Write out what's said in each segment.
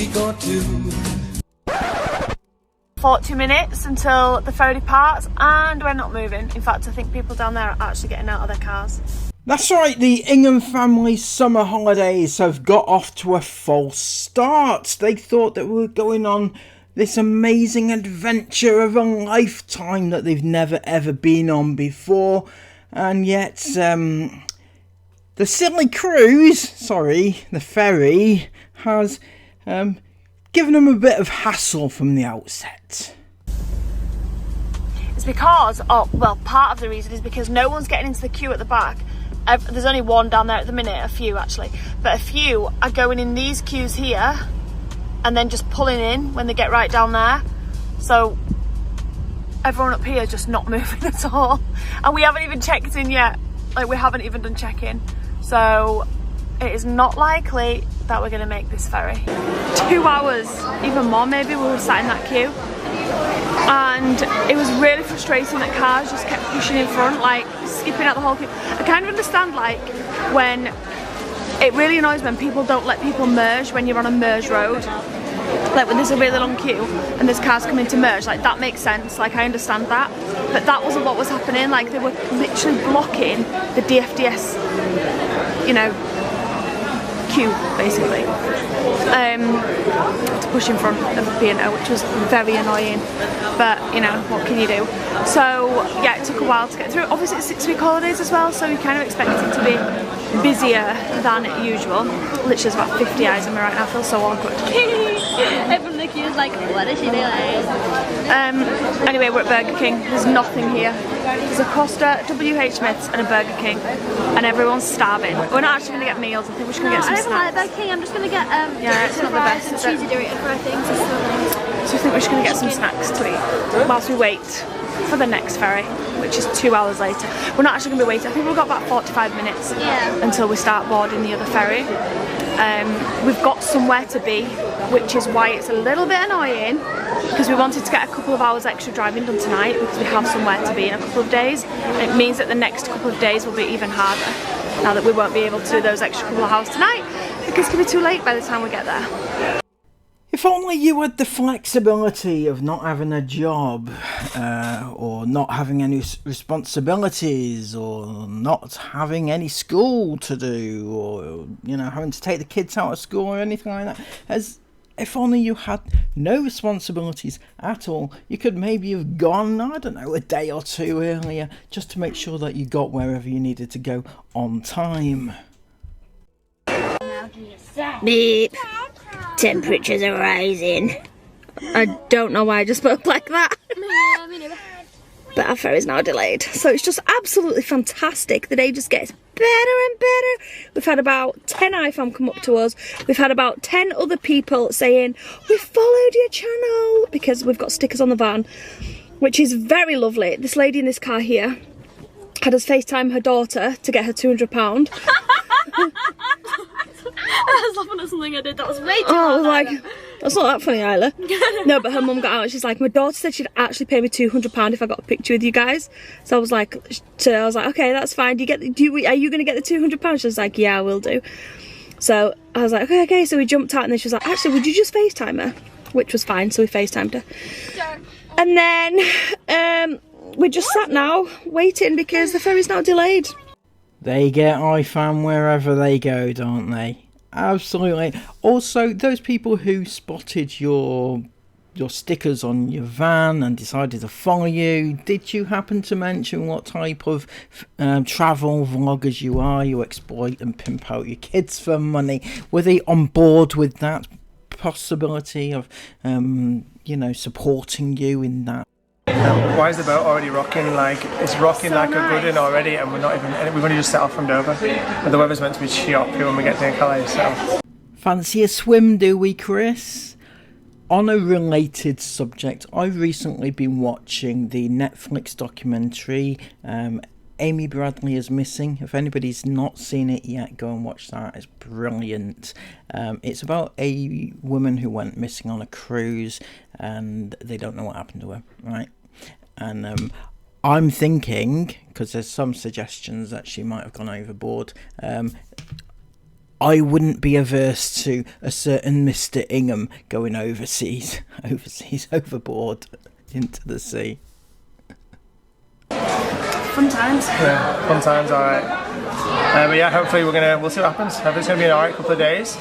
we go to. 40 minutes until the ferry departs and we're not moving. In fact, I think people down there are actually getting out of their cars. That's right, the Ingham family's summer holidays have got off to a false start. They thought that we were going on this amazing adventure of a lifetime that they've never ever been on before. And yet, the silly cruise, the ferry, has given them a bit of hassle from the outset. It's because, part of the reason is because no one's getting into the queue at the back. There's only one down there at the minute, a few actually, but a few are going in these queues here and then just pulling in when they get right down there. So everyone up here is just not moving at all. And we haven't even checked in yet. Like, we haven't even done check-in. So it is not likely that we're gonna make this ferry. 2 hours, even more maybe, we were sat in that queue. And it was really frustrating that cars just kept pushing in front, like skipping out the whole queue. I kind of understand, like, when it really annoys when people don't let people merge when you're on a merge road. Like when there's a really long queue and there's cars coming to merge, like that makes sense, like I understand that. But that wasn't what was happening, like they were literally blocking the DFDS, you know, queue basically. To push in front of B&O, which was very annoying, but you know, what can you do? So yeah, it took a while to get through. Obviously it's 6-week holidays as well, so we kind of expect it to be busier than usual. Literally there's about 50 eyes on me right now, I feel so awkward. Everyone in the queue is like, what is she doing? Anyway, we're at Burger King. There's nothing here. There's a Costa, WH Smith's and a Burger King, and everyone's starving. We're not actually going to get meals, I think we're just going to get some snacks. I don't like Burger King, I'm just going to get yeah, it's not the best, and cheesy Dorito for I think. So I think we're just going to get some snacks to eat whilst we wait for the next ferry, which is 2 hours later. We're not actually going to be waiting. I think we've got about 45 minutes until we start boarding the other ferry. We've got somewhere to be, which is why it's a little bit annoying, because we wanted to get a couple of hours extra driving done tonight because we have somewhere to be in a couple of days. And it means that the next couple of days will be even harder now that we won't be able to do those extra couple of hours tonight because it's going to be too late by the time we get there. If only you had the flexibility of not having a job, or not having any responsibilities, or not having any school to do, or, you know, having to take the kids out of school or anything like that. If only you had no responsibilities at all, you could maybe have gone, I don't know, a day or two earlier, just to make sure that you got wherever you needed to go on time. Beep. Temperatures are rising. I don't know why I just spoke like that. But our ferry is now delayed. So it's just absolutely fantastic. The day just gets better and better. We've had about 10 iPhone come up to us. We've had about 10 other people saying, we followed your channel, because we've got stickers on the van, which is very lovely. This lady in this car here had us FaceTime her daughter to get her £200. I was laughing at something I did that was way too I was like, that's not that funny, Isla. No, but her mum got out and she's like, my daughter said she'd actually pay me £200 if I got a picture with you guys. So I was like, okay, that's fine. Are you going to get the £200? She was like, yeah, I will do. So I was like, okay. So we jumped out and then she was like, actually, would you just FaceTime her? Which was fine, so we FaceTimed her. And then we're just sat now waiting because the ferry's now delayed. They get iPhone wherever they go, don't they? Absolutely. Also, those people who spotted your stickers on your van and decided to follow you, did you happen to mention what type of travel vloggers you are? You exploit and pimp out your kids for money. Were they on board with that possibility of, you know, supporting you in that? Why is the boat already rocking? Like, it's rocking so like nice. A good one already, and we've only just set off from Dover. But the weather's meant to be shop here when we get to Calais, so. Fancy a swim, do we, Chris? On a related subject, I've recently been watching the Netflix documentary, Amy Bradley is Missing. If anybody's not seen it yet, go and watch that. It's brilliant. It's about a woman who went missing on a cruise and they don't know what happened to her, right? And I'm thinking, because there's some suggestions that she might have gone overboard, I wouldn't be averse to a certain Mr. Ingham going overseas overboard into the sea. Fun times. Yeah, fun times, alright. But yeah, hopefully we'll see what happens. Hopefully it's going to be an alright couple of days.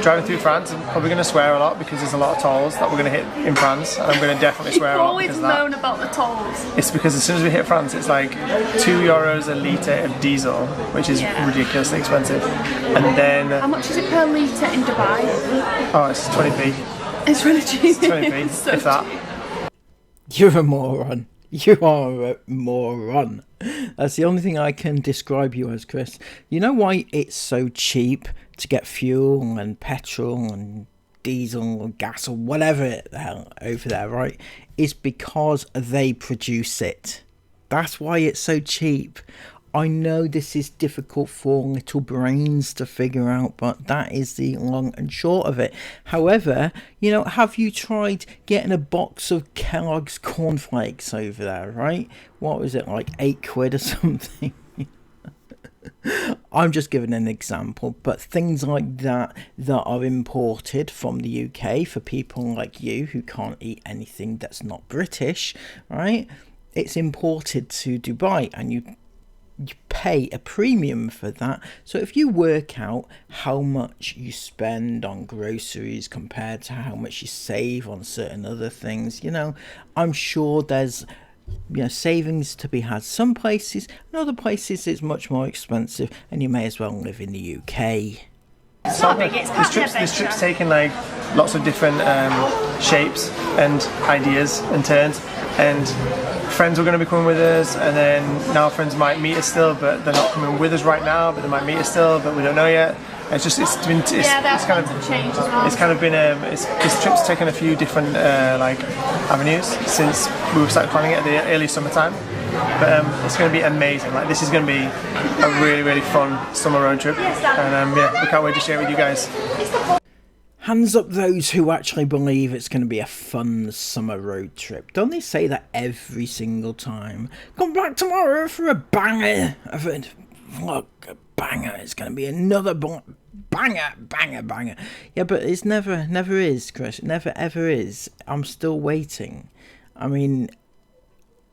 Driving through France, I'm probably going to swear a lot because there's a lot of tolls that we're going to hit in France, and I'm going to definitely swear a lot because of that. Always moan about the tolls. It's because as soon as we hit France, it's like €2 a litre of diesel, which is ridiculously expensive. And then... How much is it per litre in Dubai? Oh, it's 20p. It's really cheap. 20p, So if that. You're a moron. You are a moron. That's the only thing I can describe you as, Chris. You know why it's so cheap to get fuel and petrol and diesel or gas or whatever the hell over there, right? It's because they produce it. That's why it's so cheap. I know this is difficult for little brains to figure out, but that is the long and short of it. However, you know, have you tried getting a box of Kellogg's cornflakes over there, right? What was it, like £8 or something? I'm just giving an example, but things like that are imported from the UK for people like you who can't eat anything that's not British, right? It's imported to Dubai, and you pay a premium for that. So if you work out how much you spend on groceries compared to how much you save on certain other things, you know, I'm sure there's, you know, savings to be had. Some places, and other places it's much more expensive, and you may as well live in the UK. It's not big, it's part of the This adventure. trip's taken like lots of different shapes and ideas and turns, and friends were going to be coming with us, and then now friends might meet us still, but they're not coming with us right now, but they might meet us still, but we don't know yet. It's kind of changed as well. It's kind of been this trip's taken a few different like avenues since we started planning it at the early summertime, but it's going to be amazing. Like, this is going to be a really fun summer road trip, and yeah, we can't wait to share it with you guys. Hands up those who actually believe it's going to be a fun summer road trip. Don't they say that every single time? Come back tomorrow for a banger of a vlog. A banger. It's going to be another banger. Yeah, but it's never is, Chris. It never ever is. I'm still waiting. I mean,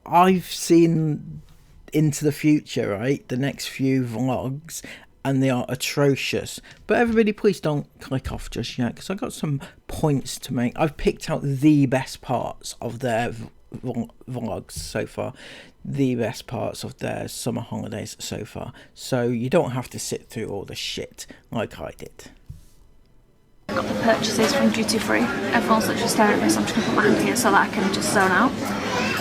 I've seen into the future, right? The next few vlogs, and they are atrocious. But everybody, please don't click off just yet, because I've got some points to make. I've picked out the best parts of their vlogs so far, the best parts of their summer holidays so far, so you don't have to sit through all the shit like I did. I got the purchases from duty free. Everyone's literally staring at me, so I'm just going to put my hand here so that I can just zone out.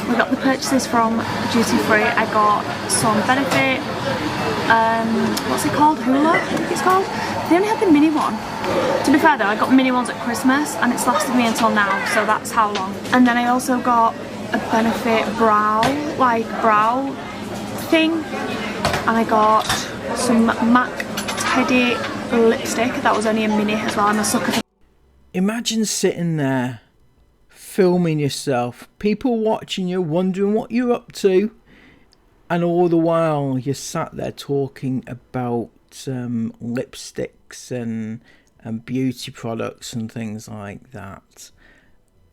We got the purchases from duty free. I got some Benefit, what's it called? Hula, I think it's called. They only had the mini one. To be fair though, I got mini ones at Christmas and it's lasted me until now, so that's how long. And then I also got a Benefit brow thing, and I got some MAC Teddy lipstick that was only a mini as well. I'm a sucker for. Imagine sitting there filming yourself, people watching you, wondering what you're up to, and all the while you're sat there talking about lipsticks and beauty products and things like that.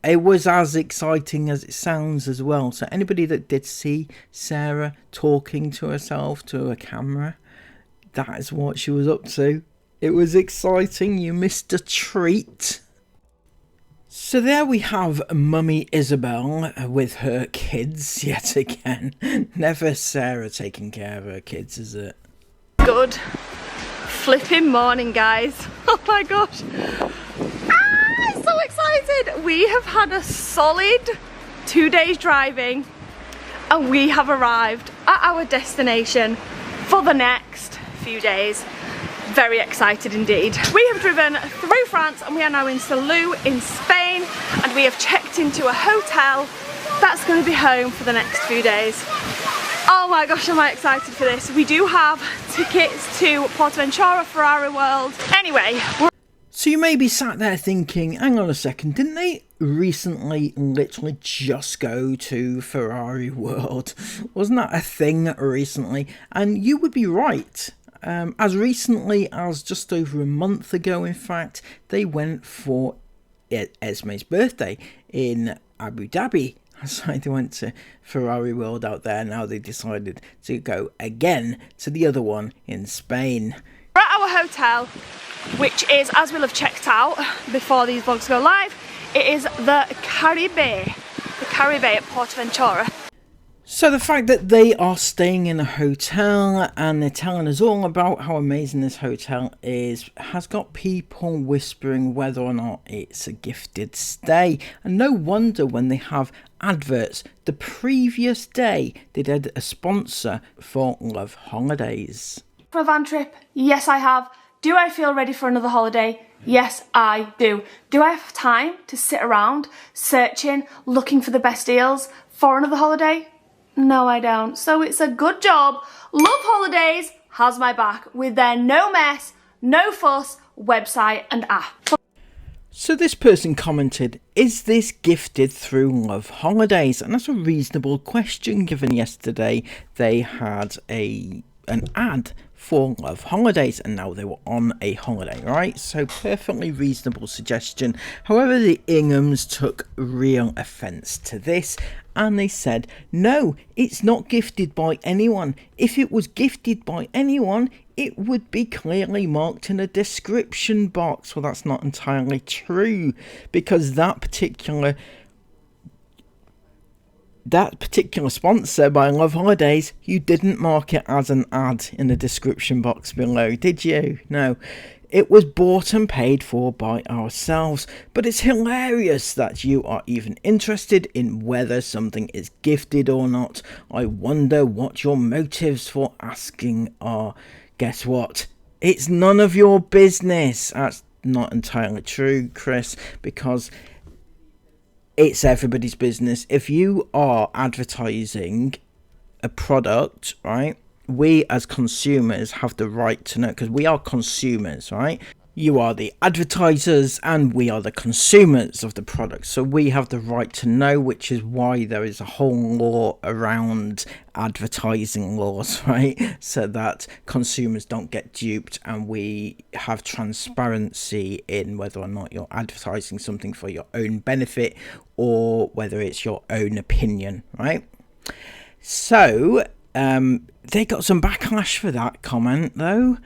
It was as exciting as it sounds as well. So anybody that did see Sarah talking to herself to a camera, that is what she was up to. It was exciting. You missed a treat. So there we have Mummy Isabel with her kids yet again. Never Sarah taking care of her kids, is it? Good flipping morning, guys. Oh my gosh. I'm so excited. We have had a solid 2 days driving and we have arrived at our destination for the next few days. Very excited indeed. We have driven through France and we are now in Salou in Spain, and we have checked into a hotel that's going to be home for the next few days. Oh my gosh, am I excited for this. We do have tickets to PortAventura Ferrari World. Anyway, so you may be sat there thinking, hang on a second, didn't they recently literally just go to Ferrari World? Wasn't that a thing recently? And you would be right. as recently as just over a month ago, in fact, they went for Esme's birthday in Abu Dhabi. So they went to Ferrari World out there. Now they decided to go again to the other one in Spain. We're at our hotel, which is, as we'll have checked out before these vlogs go live, it is the Caribe at PortAventura. So the fact that they are staying in a hotel and they're telling us all about how amazing this hotel is has got people whispering whether or not it's a gifted stay. And no wonder when they have adverts. The previous day they did a sponsor for Love Holidays. For a van trip? Yes, I have. Do I feel ready for another holiday? Yes, I do. Do I have time to sit around searching, looking for the best deals for another holiday? No, I don't. So it's a good job Love Holidays has my back with their no mess, no fuss website and app. So this person commented, is this gifted through Love Holidays? And that's a reasonable question given yesterday they had an ad for Love Holidays and now they were on a holiday, right? So perfectly reasonable suggestion. However, the Inghams took real offence to this and they said, no, it's not gifted by anyone. If it was gifted by anyone, it would be clearly marked in a description box. Well, that's not entirely true because that particular sponsor by Love Holidays, you didn't mark it as an ad in the description box below, did you? No, it was bought and paid for by ourselves. But it's hilarious that you are even interested in whether something is gifted or not. I wonder what your motives for asking are. Guess what? It's none of your business. That's not entirely true, Chris, because it's everybody's business. If you are advertising a product, right, we as consumers have the right to know, because we are consumers, right? You are the advertisers and we are the consumers of the product. So we have the right to know, which is why there is a whole law around advertising laws, right? So that consumers don't get duped and we have transparency in whether or not you're advertising something for your own benefit or whether it's your own opinion, right? So they got some backlash for that comment though.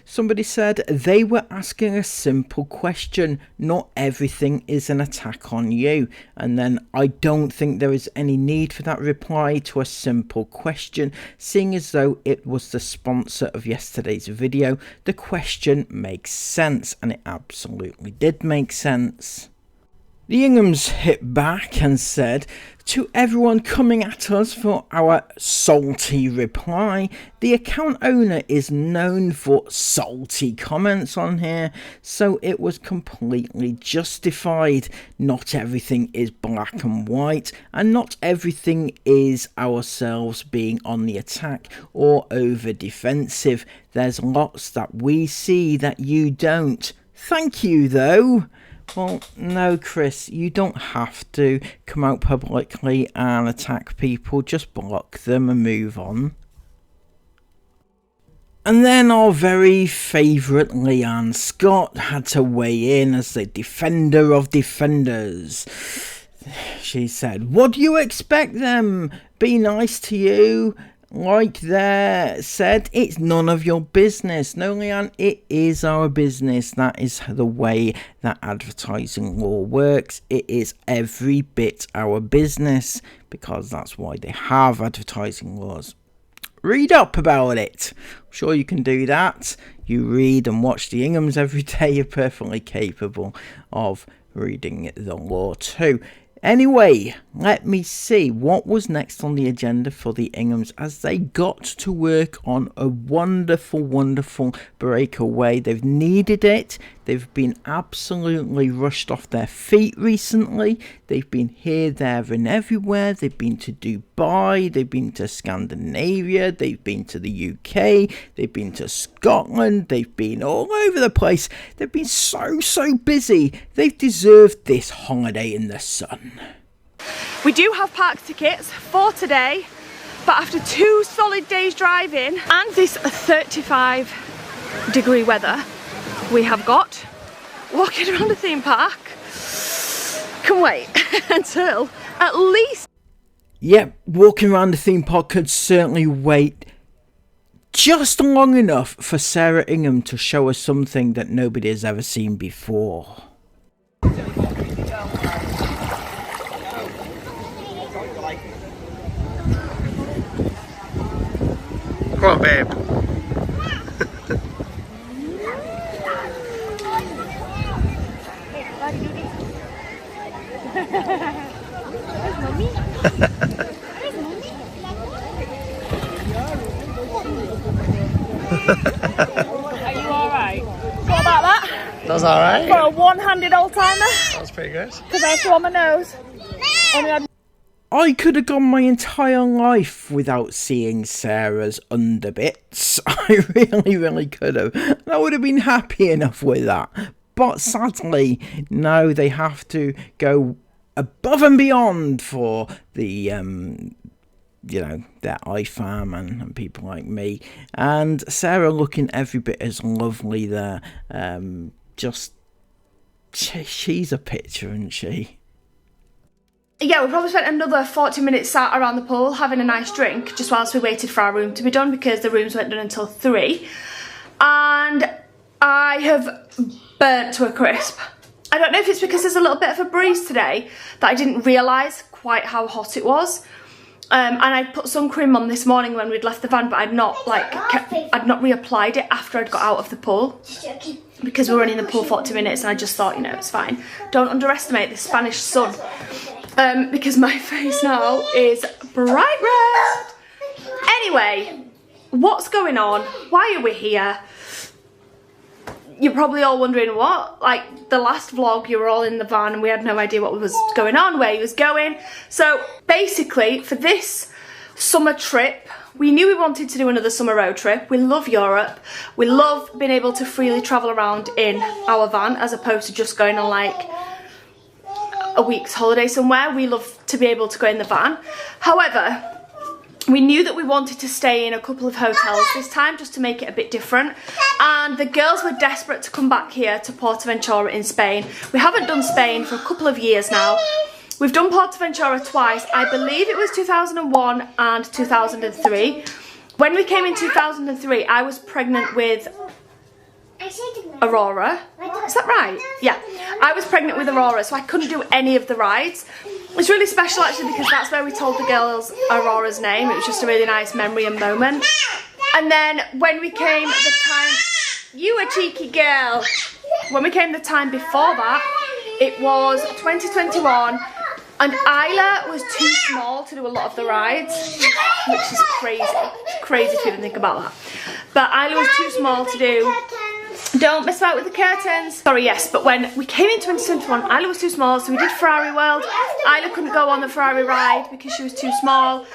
Somebody said they were asking a simple question. Not everything is an attack on you. And then I don't think there is any need for that reply to a simple question, seeing as though it was the sponsor of yesterday's video. The question makes sense, and it absolutely did make sense. The Inghams hit back and said, to everyone coming at us for our salty reply, the account owner is known for salty comments on here, so it was completely justified. Not everything is black and white, and not everything is ourselves being on the attack or over defensive. There's lots that we see that you don't. Thank you though. Well, no, Chris, you don't have to come out publicly and attack people. Just block them and move on. And then our very favourite Leanne Scott had to weigh in as the defender of defenders. She said, what do you expect them? Be nice to you? Like they said, it's none of your business. No, Leanne, it is our business. That is the way that advertising law works. It is every bit our business because that's why they have advertising laws. Read up about it. I'm sure you can do that. You read and watch the Inghams every day. You're perfectly capable of reading the law too. Anyway, let me see what was next on the agenda for the Inghams as they got to work on a wonderful, wonderful breakaway. They've needed it. They've been absolutely rushed off their feet recently. They've been here, there and everywhere. They've been to Dubai. They've been to Scandinavia. They've been to the UK. They've been to Scotland. They've been all over the place. They've been so busy. They've deserved this holiday in the sun. We do have park tickets for today, But after 2 solid days driving and this 35-degree weather we have got, walking around a theme park can wait until at least... Yep, walking around the theme park could certainly wait just long enough for Sarah Ingham to show us something that nobody has ever seen before. Come on, babe. Are you alright? What about that? That's alright. For a one-handed old-timer? That's pretty good. Because I flew on my nose. Only had... I could have gone my entire life without seeing Sarah's underbits. I really could have. I would have been happy enough with that. But sadly, no, they have to go above and beyond for the, you know, their IFAM and people like me. And Sarah looking every bit as lovely there. She's a picture, isn't she? Yeah, we probably spent another 40 minutes sat around the pool having a nice drink just whilst we waited for our room to be done, because the rooms weren't done until 3. And I have burnt to a crisp. I don't know if it's because there's a little bit of a breeze today that I didn't realise quite how hot it was. And I put sun cream on this morning when we'd left the van, but I'd not reapplied it after I'd got out of the pool, because we were only in the pool 40 minutes and I just thought, you know, it's fine. Don't underestimate the Spanish sun. Because my face now is bright red. Anyway, what's going on? Why are we here? You're probably all wondering what? Like the last vlog, you were all in the van and we had no idea what was going on, where he was going. So basically, for this summer trip, we knew we wanted to do another summer road trip. We love Europe. We love being able to freely travel around in our van as opposed to just going on like a week's holiday somewhere. We love to be able to go in the van. However, we knew that we wanted to stay in a couple of hotels this time just to make it a bit different, and the girls were desperate to come back here to PortAventura in Spain. We haven't done Spain for a couple of years now. We've done PortAventura twice. I believe it was 2001 and 2003. When we came in 2003, I was pregnant with Aurora. Is that right? Yeah. I was pregnant with Aurora, so I couldn't do any of the rides. It's really special actually, because that's where we told the girls Aurora's name. It was just a really nice memory and moment. And then when we came the time... You a cheeky girl! When we came the time before that, it was 2021, and Isla was too small to do a lot of the rides, which is crazy. It's crazy if you didn't think about that. But Isla was too small to do... Don't mess about with the curtains. Sorry, yes, but when we came in 2021, Isla was too small, so we did Ferry World. Isla couldn't go on the Ferrari ride because she was too small.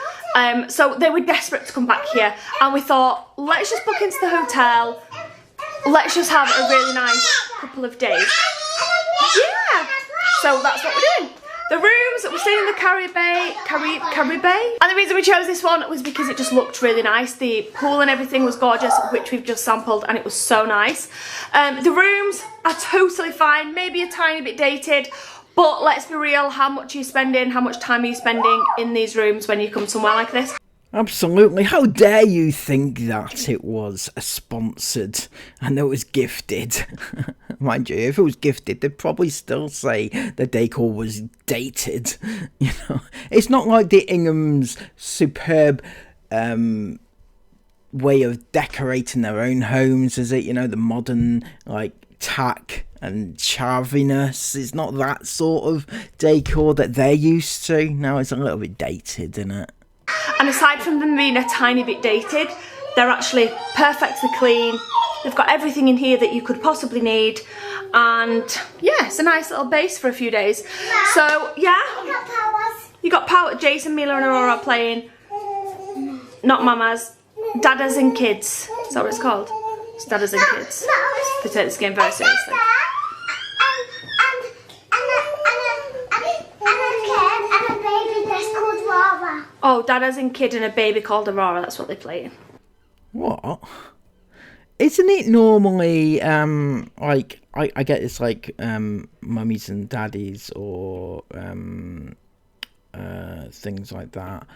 So they were desperate to come back here, and we thought, let's just book into the hotel. Let's just have a really nice couple of days. Yeah, so that's what we're doing. The rooms, we're staying in the Caribe. And the reason we chose this one was because it just looked really nice. The pool and everything was gorgeous, which we've just sampled, and it was so nice. The rooms are totally fine, maybe a tiny bit dated, but let's be real, how much are you spending, how much time are you spending in these rooms when you come somewhere like this? Absolutely. How dare you think that it was sponsored and it was gifted? Mind you, if it was gifted, they'd probably still say the decor was dated. You know, it's not like the Ingham's superb way of decorating their own homes, is it? You know, the modern like tack and chaviness. It's not that sort of decor that they're used to. No, it's a little bit dated, isn't it? And aside from them being a tiny bit dated, they're actually perfectly clean. They've got everything in here that you could possibly need. And yeah, it's a nice little base for a few days. So yeah, you got power. Jason, Mila and Aurora playing. Not mamas, dadas and kids. Is that what it's called? It's dadas and kids. They take this game very seriously. Oh, Dad has a kid and a baby called Aurora. That's what they play in. What? Isn't it normally like I get it's like mummies and daddies or things like that,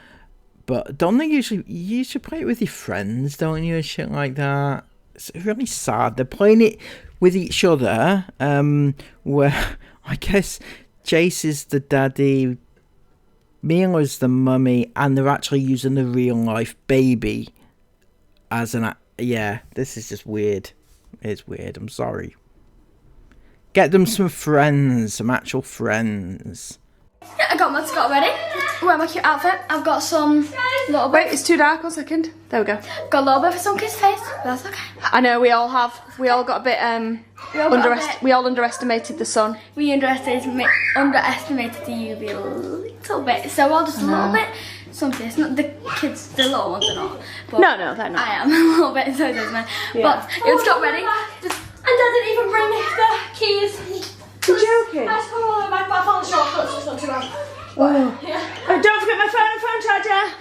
but don't they usually you should play it with your friends, don't you, and shit like that? It's really sad. They're playing it with each other, where I guess Jace is the daddy, Mila's the mummy, and they're actually using the real life baby as an... Yeah, this is just weird. It's weird, I'm sorry. Get them some friends, some actual friends. Yeah, I got my Scott ready. Wear my cute outfit. I've got some little bit. Wait, it's too dark. 1 second. There we go. Got a little bit for some kid's face, but that's okay. I know we all have. We all got a bit. We all underestimated the sun. We underestimated the UV a little bit. So I'll just a little bit. Something. It's not the kids, the little ones are not. But No, they're not. I am a little bit. So does mine. Yeah. But it's got ready. And Dad didn't even bring the keys. You're joking. I just put them all in my bag, but I found the shortcuts. It's not too bad. Oh. Yeah. Oh, don't forget my phone charger.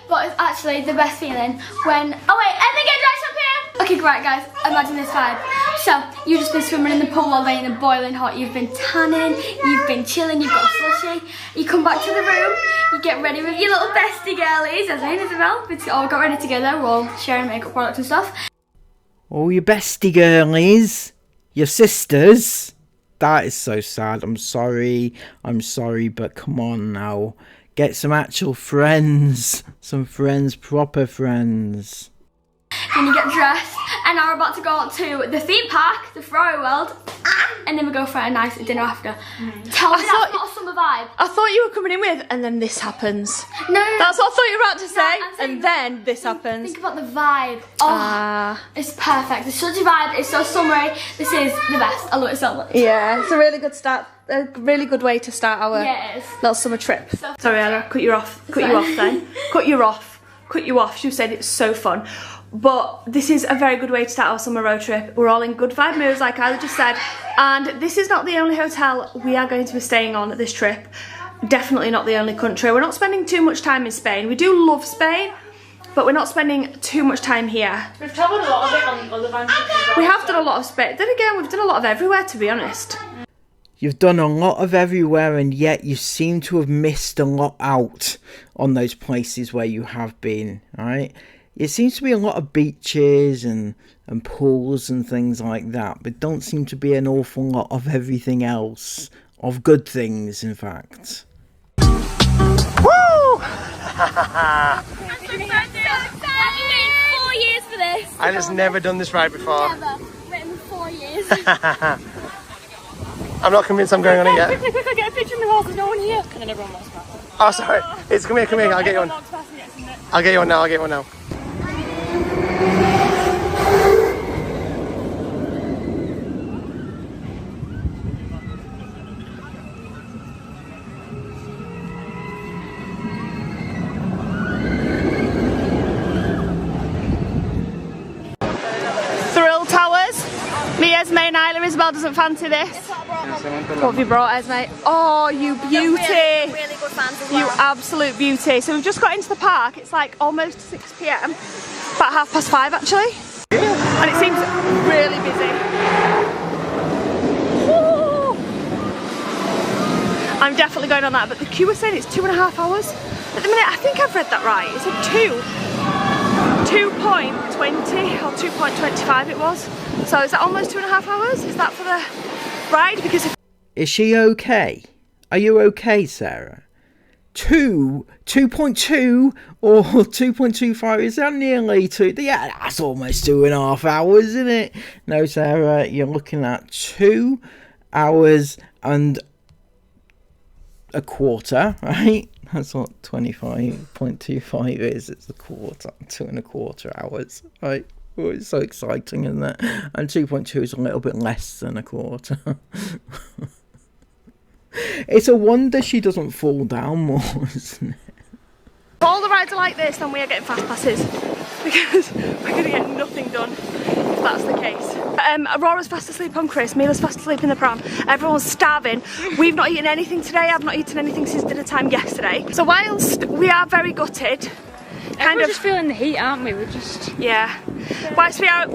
But it's actually the best feeling when... Oh wait, and they get dressed up here! Okay, great guys, imagine this vibe. So, you've just been swimming in the pool all day in the boiling hot, you've been tanning, you've been chilling, you've got a slushie. You come back to the room, you get ready with your little bestie girlies, as and Isabel. It's all got ready together, we're all sharing makeup products and stuff. Oh, your bestie girlies, your sisters. That is so sad. I'm sorry, but come on now. Get some actual friends. Some friends, proper friends. Then you get dressed, and now we're about to go to the theme park, the PortAventura World, and then we go for a nice dinner after. Tell me that's not a summer vibe. I thought you were coming in with, and then this happens. No. That's what I thought you were about to say, saying and then this happens. Think about the vibe. Oh, it's perfect. It's such a vibe. It's so summery. This is the best. I love it so much. Yeah, it's a really good start. A really good way to start our little summer trip. Sorry, Ella, cut you off. Cut you off then. Cut you off. Cut you off. She said it's so fun. But this is a very good way to start our summer road trip. We're all in good vibe moods, like Isla just said. And this is not the only hotel we are going to be staying on this trip. Definitely not the only country. We're not spending too much time in Spain. We do love Spain, but we're not spending too much time here. We've travelled a lot of it on other van trips as well. We have done a lot of Spain. Then again, we've done a lot of everywhere, to be honest. You've done a lot of everywhere, and yet you seem to have missed a lot out on those places where you have been, right? It seems to be a lot of beaches and pools and things like that, but don't seem to be an awful lot of everything else, of good things, in fact. Woo! I'm so excited. I've been waiting 4 years for this. I just never done this ride before. Never. Waiting 4 years. I'm not convinced I'm going on it yet. Quick, get a picture of my horse. There's no one here. And then everyone walks past. Oh, sorry. Come here. I'll get you one. I'll get you one now. Thrill Towers. Me, Esme and Isla. Isabel doesn't fancy this. What have you brought, Esme? Oh, you beauty. Really good fans as well. You absolute beauty. So we've just got into the park. It's like almost 6 PM. About 5:30 actually. And it seems really busy. Woo! I'm definitely going on that, but the queue was saying it's 2.5 hours. At the minute, I think I've read that right. It's a 2.20 or 2.25 it was. So is that almost 2.5 hours? Is that for the ride? Because if Is she okay? Are you okay, Sarah? 2.2 or 2.25, is that nearly 2? Yeah, that's almost 2.5 hours, isn't it? No, Sarah, you're looking at 2 hours and a quarter, right? That's what 25.25 is. It's a quarter, 2.25 hours, right? Oh, it's so exciting, isn't it? And 2.2 is a little bit less than a quarter. It's a wonder she doesn't fall down more, isn't it? If all the rides are like this, then we are getting fast passes because we're going to get nothing done if that's the case. Aurora's fast asleep on Chris, Mila's fast asleep in the pram, everyone's starving. We've not eaten anything today, I've not eaten anything since dinner time yesterday. So whilst we are very gutted, we're just feeling the heat, aren't we? We're just... Yeah. Whilst we are a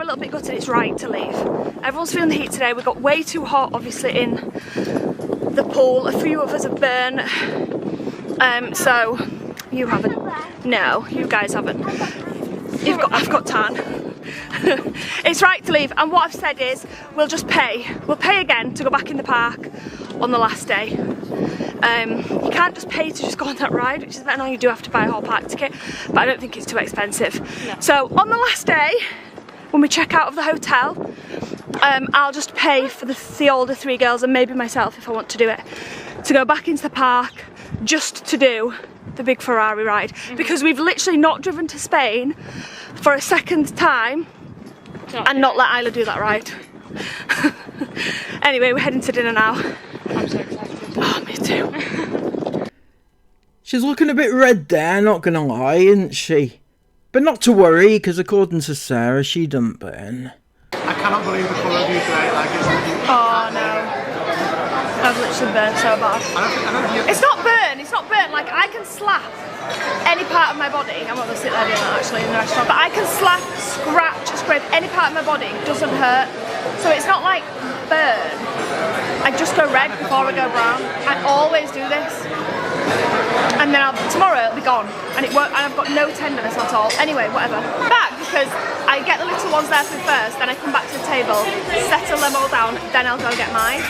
little bit gutted, it's right to leave. Everyone's feeling the heat today. We got way too hot, obviously, in the pool. A few of us have burned. So you haven't. No, you guys haven't. I've got tan. It's right to leave. And what I've said is, we'll just pay. We'll pay again to go back in the park on the last day. You can't just pay to just go on that ride, which is better now. You do have to buy a whole park ticket, but I don't think it's too expensive. No. So on the last day, when we check out of the hotel, I'll just pay for the older 3 girls and maybe myself if I want to do it, to go back into the park just to do the big Ferrari ride, because we've literally not driven to Spain for a second time and not let Isla do that ride. Anyway, we're heading to dinner now. I'm so excited. Oh, me too. She's looking a bit red there, not gonna lie, isn't she? But not to worry, because according to Sarah, she doesn't burn. I cannot believe the colour of you today. Like, Oh no. I've literally burned so bad. I don't think It's not burn, like I can slap any part of my body. I'm not gonna sit there doing that actually in the restaurant, but I can slap, scratch, scrape any part of my body, it doesn't hurt. So it's not like burn. I just go red before I go brown. I always do this. And then tomorrow it'll be gone. And it won't, and I've got no tenderness at all. Anyway, whatever. Back because I get the little ones there through first, then I come back to the table, settle them all down, then I'll go get mine.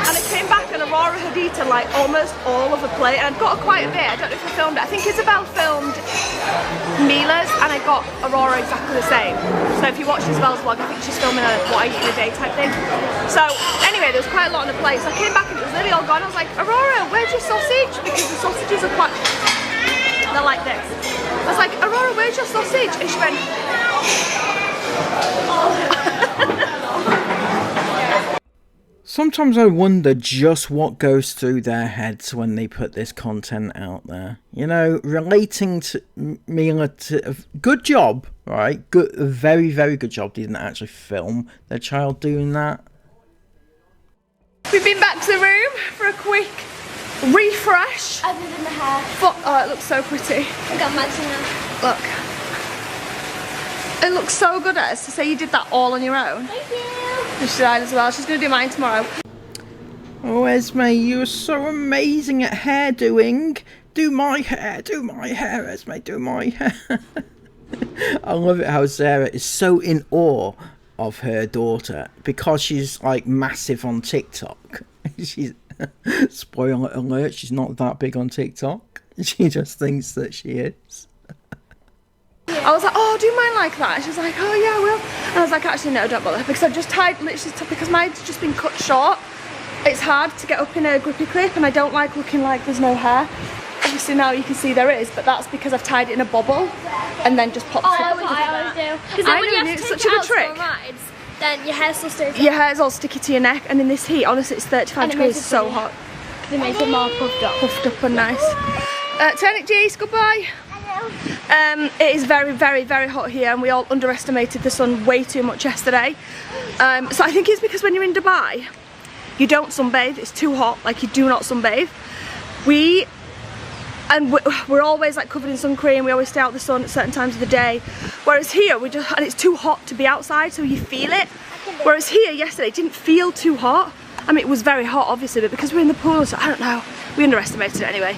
And I came back and Aurora had eaten like almost all of the plate, and I've got quite a bit. I don't know if I filmed it. I think Isabel filmed Mila's and I got Aurora exactly the same. So if you watch Isabel's vlog, I think she's filming a what I eat in a day type thing. So anyway, there was quite a lot on the plate. So I came back and it was nearly all gone. I was like, Aurora, where's your sausage? Because the sausages are quite, they're like this. I was like, Aurora, where's your sausage? And she went, Sometimes I wonder just what goes through their heads when they put this content out there. You know, relating to Mila to... Good job, right? Good, a very, very good job. They didn't actually film their child doing that. we've been back to the room for a quick refresh. Other than the hair. Oh, it looks so pretty. I got matching now. Look. It looks so good at us to say you did that all on your own. Thank you. And she died as well. She's going to do mine tomorrow. Oh, Esme, you're so amazing at hair doing. Do my hair, Esme, do my hair. I love it how Sarah is so in awe of her daughter because she's like massive on TikTok. She's spoiler alert, she's not that big on TikTok. She just thinks that she is. I was like, oh, do mine like that? And she was like, oh yeah, I will. And I was like, actually no, don't bother, because I've just tied, literally, because mine's just been cut short. It's hard to get up in a grippy clip and I don't like looking like there's no hair. Obviously now you can see there is, but that's because I've tied it in a bobble and then just popped it. I always do. Because then when you have to take it out to go rides, then your hair still stays. Your hair's all sticky to your neck, and in this heat, honestly, it's 35 degrees, it's so hot. They make it more puffed up. Puffed up and nice. Turn it, Jace, goodbye. It is very, very, very hot here, and we all underestimated the sun way too much yesterday. So I think it's because when you're in Dubai, you don't sunbathe, it's too hot, like you do not sunbathe. We're always like covered in sun cream, we always stay out in the sun at certain times of the day. Whereas here, and it's too hot to be outside, so you feel it. Whereas here, yesterday, it didn't feel too hot. I mean, it was very hot, obviously, but because we're in the pool, so I don't know, we underestimated it anyway.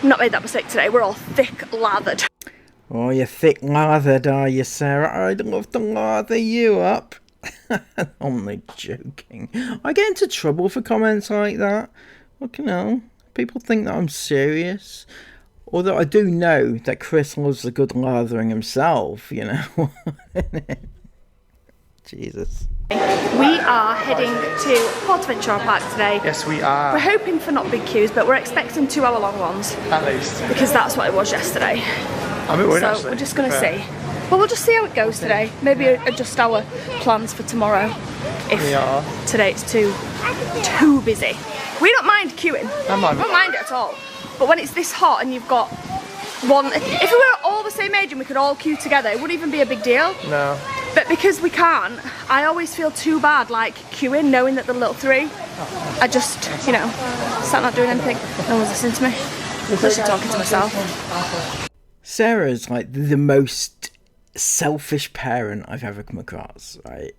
Not made that mistake today, we're all thick lathered. Oh, you're thick lathered, are you, Sarah? I'd love to lather you up. I'm only joking. I get into trouble for comments like that. Look, you know, people think that I'm serious. Although I do know that Chris loves a good lathering himself, you know. Jesus. We are heading to PortAventura Park today. Yes, we are. We're hoping for not big queues, but we're expecting 2 hour long ones. At least. Because that's what it was yesterday. I'm a bit worried, so actually. We're just going to see. Well, we'll just see how it goes today. Maybe adjust our plans for tomorrow. If today it's too busy. We don't mind queuing. I don't mind it at all. But when it's this hot and you've got one... If we were all the same age and we could all queue together, it wouldn't even be a big deal. No. But because we can't, I always feel too bad, like queuing, knowing that the little three are just, you know, sat not doing anything. No one's listening to me. I'm just talking to myself. Sarah's like the most selfish parent I've ever come across, right?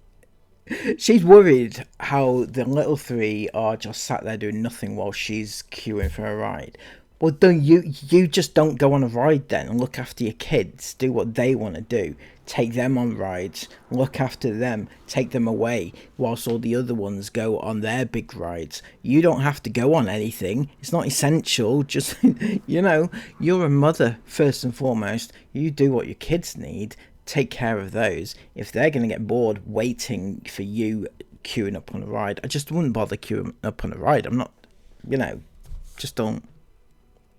She's worried how the little three are just sat there doing nothing while she's queuing for a ride. Well, don't you just don't go on a ride then and look after your kids, do what they want to do, take them on rides, look after them, take them away, whilst all the other ones go on their big rides. You don't have to go on anything. It's not essential. Just, you know, you're a mother first and foremost. You do what your kids need. Take care of those. If they're going to get bored waiting for you queuing up on a ride, I just wouldn't bother queuing up on a ride. I'm not, you know, just don't.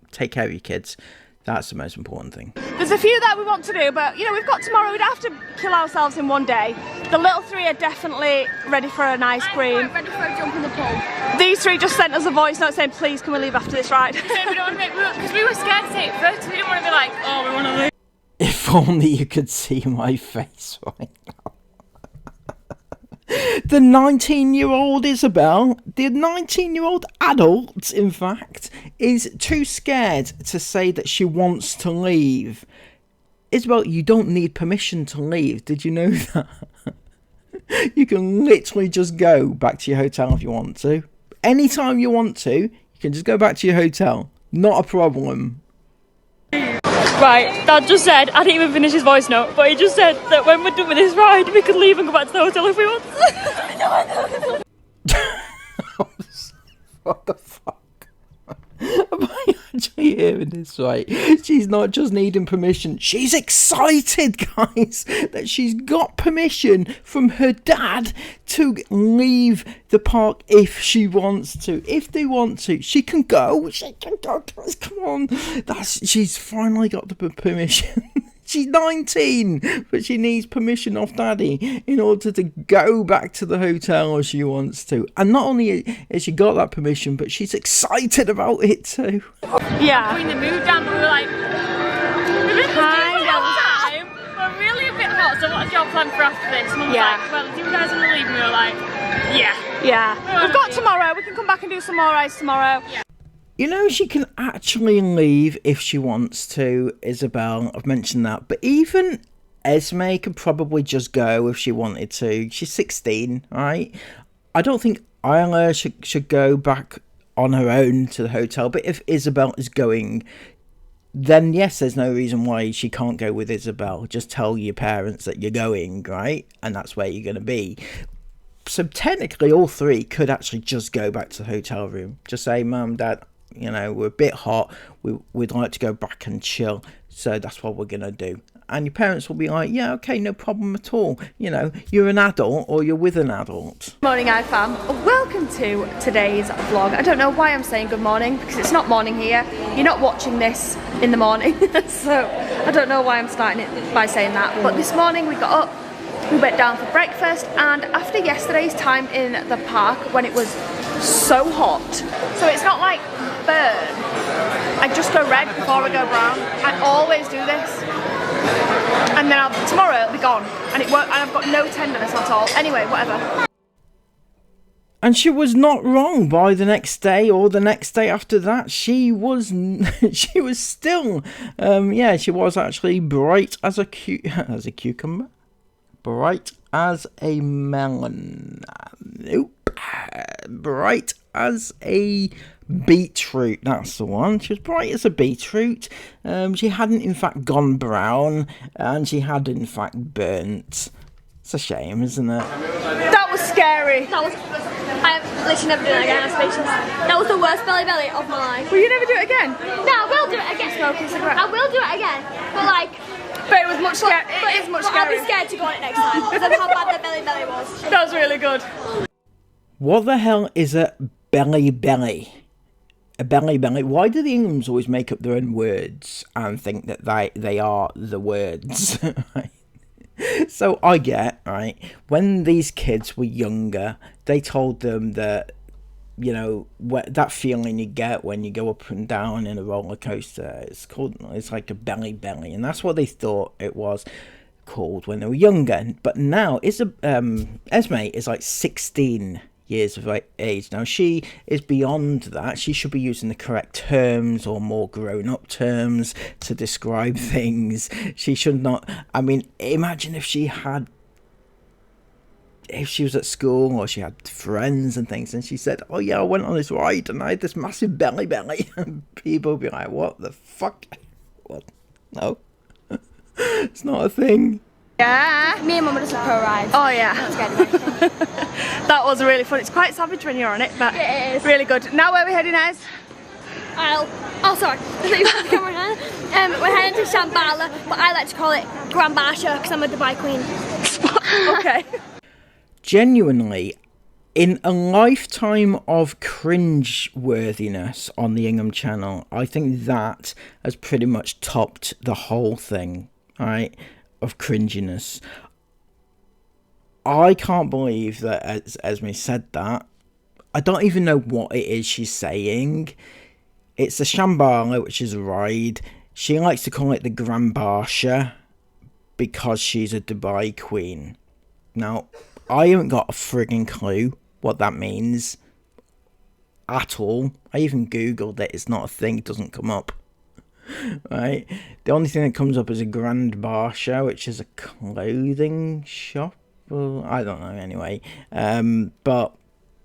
Take care of your kids. That's the most important thing. There's a few that we want to do, but you know, we've got tomorrow. We'd have to kill ourselves in one day. The little three are definitely ready for an ice cream. I'm ready for a jump in the pool. These three just sent us a voice note saying, please can we leave after this ride? So we don't want to make, because we were scared to take photos. We didn't want to be like, oh, we want to leave. If only you could see my face right now. The 19-year-old Isabel, the 19-year-old adult, in fact, is too scared to say that she wants to leave. Isabel, you don't need permission to leave. Did you know that? You can literally just go back to your hotel if you want to. Anytime you want to, you can just go back to your hotel. Not a problem. Right, Dad just said, I didn't even finish his voice note, but he just said that when we're done with this ride, we could leave and go back to the hotel if we want. What the fuck? Am I actually hearing this right? She's not just needing permission, she's excited, guys, that she's got permission from her dad to leave the park if she wants to. If they want to, she can go. She can go, guys, come on. She's finally got the permission. She's 19, but she needs permission off Daddy in order to go back to the hotel if she wants to. And not only has she got that permission, but she's excited about it too. Yeah. Putting the mood down, but we were like, we've been here all the time. We're really a bit hot, so what's your plan for after this? Mum was like, well, do you guys want to leave? And we were like, yeah. Yeah. We've got tomorrow. We can come back and do some more rides tomorrow. Yeah. You know, she can actually leave if she wants to, Isabel. I've mentioned that. But even Esme could probably just go if she wanted to. She's 16, right? I don't think Isla should go back on her own to the hotel. But if Isabel is going, then yes, there's no reason why she can't go with Isabel. Just tell your parents that you're going, right? And that's where you're going to be. So technically, all three could actually just go back to the hotel room. Just say, Mum, Dad, you know, we're a bit hot, we'd like to go back and chill, so that's what we're gonna do. And your parents will be like, yeah, okay, no problem at all. You know, you're an adult or you're with an adult. Morning, iFam. Welcome to today's vlog. I don't know why I'm saying good morning, because it's not morning here. You're not watching this in the morning, so I don't know why I'm starting it by saying that. But this morning we got up, we went down for breakfast, and after yesterday's time in the park when it was so hot, so it's not like burn, I just go red before I go brown. I always do this, and then tomorrow it'll be gone, and it won't, and I've got no tenderness at all. Anyway, whatever. And she was not wrong. By the next day or the next day after that, she was still she was actually bright as a cucumber, bright as a melon. Nope. Bright as a beetroot, that's the one. She was bright as a beetroot. She hadn't in fact gone brown, and she had in fact burnt. It's a shame, isn't it? That was scary. I've literally never done it again, I have patience. That was the worst belly of my life. Will you never do it again? No, I will do it again. Smoking cigarette. I will do it again, but like... But it was much scary. It is much I'll be scary. scared to go on it next time, because of how bad the belly was. That was really good. What the hell is a belly belly? A belly belly? Why do the Inghams always make up their own words and think that they are the words? So I get, right, when these kids were younger, they told them that, you know, that feeling you get when you go up and down in a roller coaster, it's like a belly belly, and that's what they thought it was. called when they were younger. But now Esme is like 16 years of age now. She is beyond that. She should be using the correct terms or more grown-up terms to describe things. She should not. I mean, imagine if she was at school or she had friends and things and she said, oh yeah, I went on this ride and I had this massive belly and people would be like, what the fuck? What? No. It's not a thing. Yeah. Me and Mum were just a pro ride. Oh yeah. Not scared of anything. That was really fun. It's quite savage when you're on it, but It is. really good. Now where are we heading, Ez? Oh, sorry. I thought you had the camera now. We're heading to Shambhala, but I like to call it Grand Barsha because I'm a Dubai queen. Okay. Genuinely, in a lifetime of cringe-worthiness on the Ingham channel, I think that has pretty much topped the whole thing, right, of cringiness. I can't believe that Esme said that. I don't even know what it is she's saying. It's the Shambhala, which is a ride. She likes to call it the Grand Barsha because she's a Dubai queen. Now, I haven't got a frigging clue what that means at all. I even googled it. It's not a thing. It doesn't come up. Right? The only thing that comes up is a Grand Barsha, which is a clothing shop. Well, I don't know anyway. But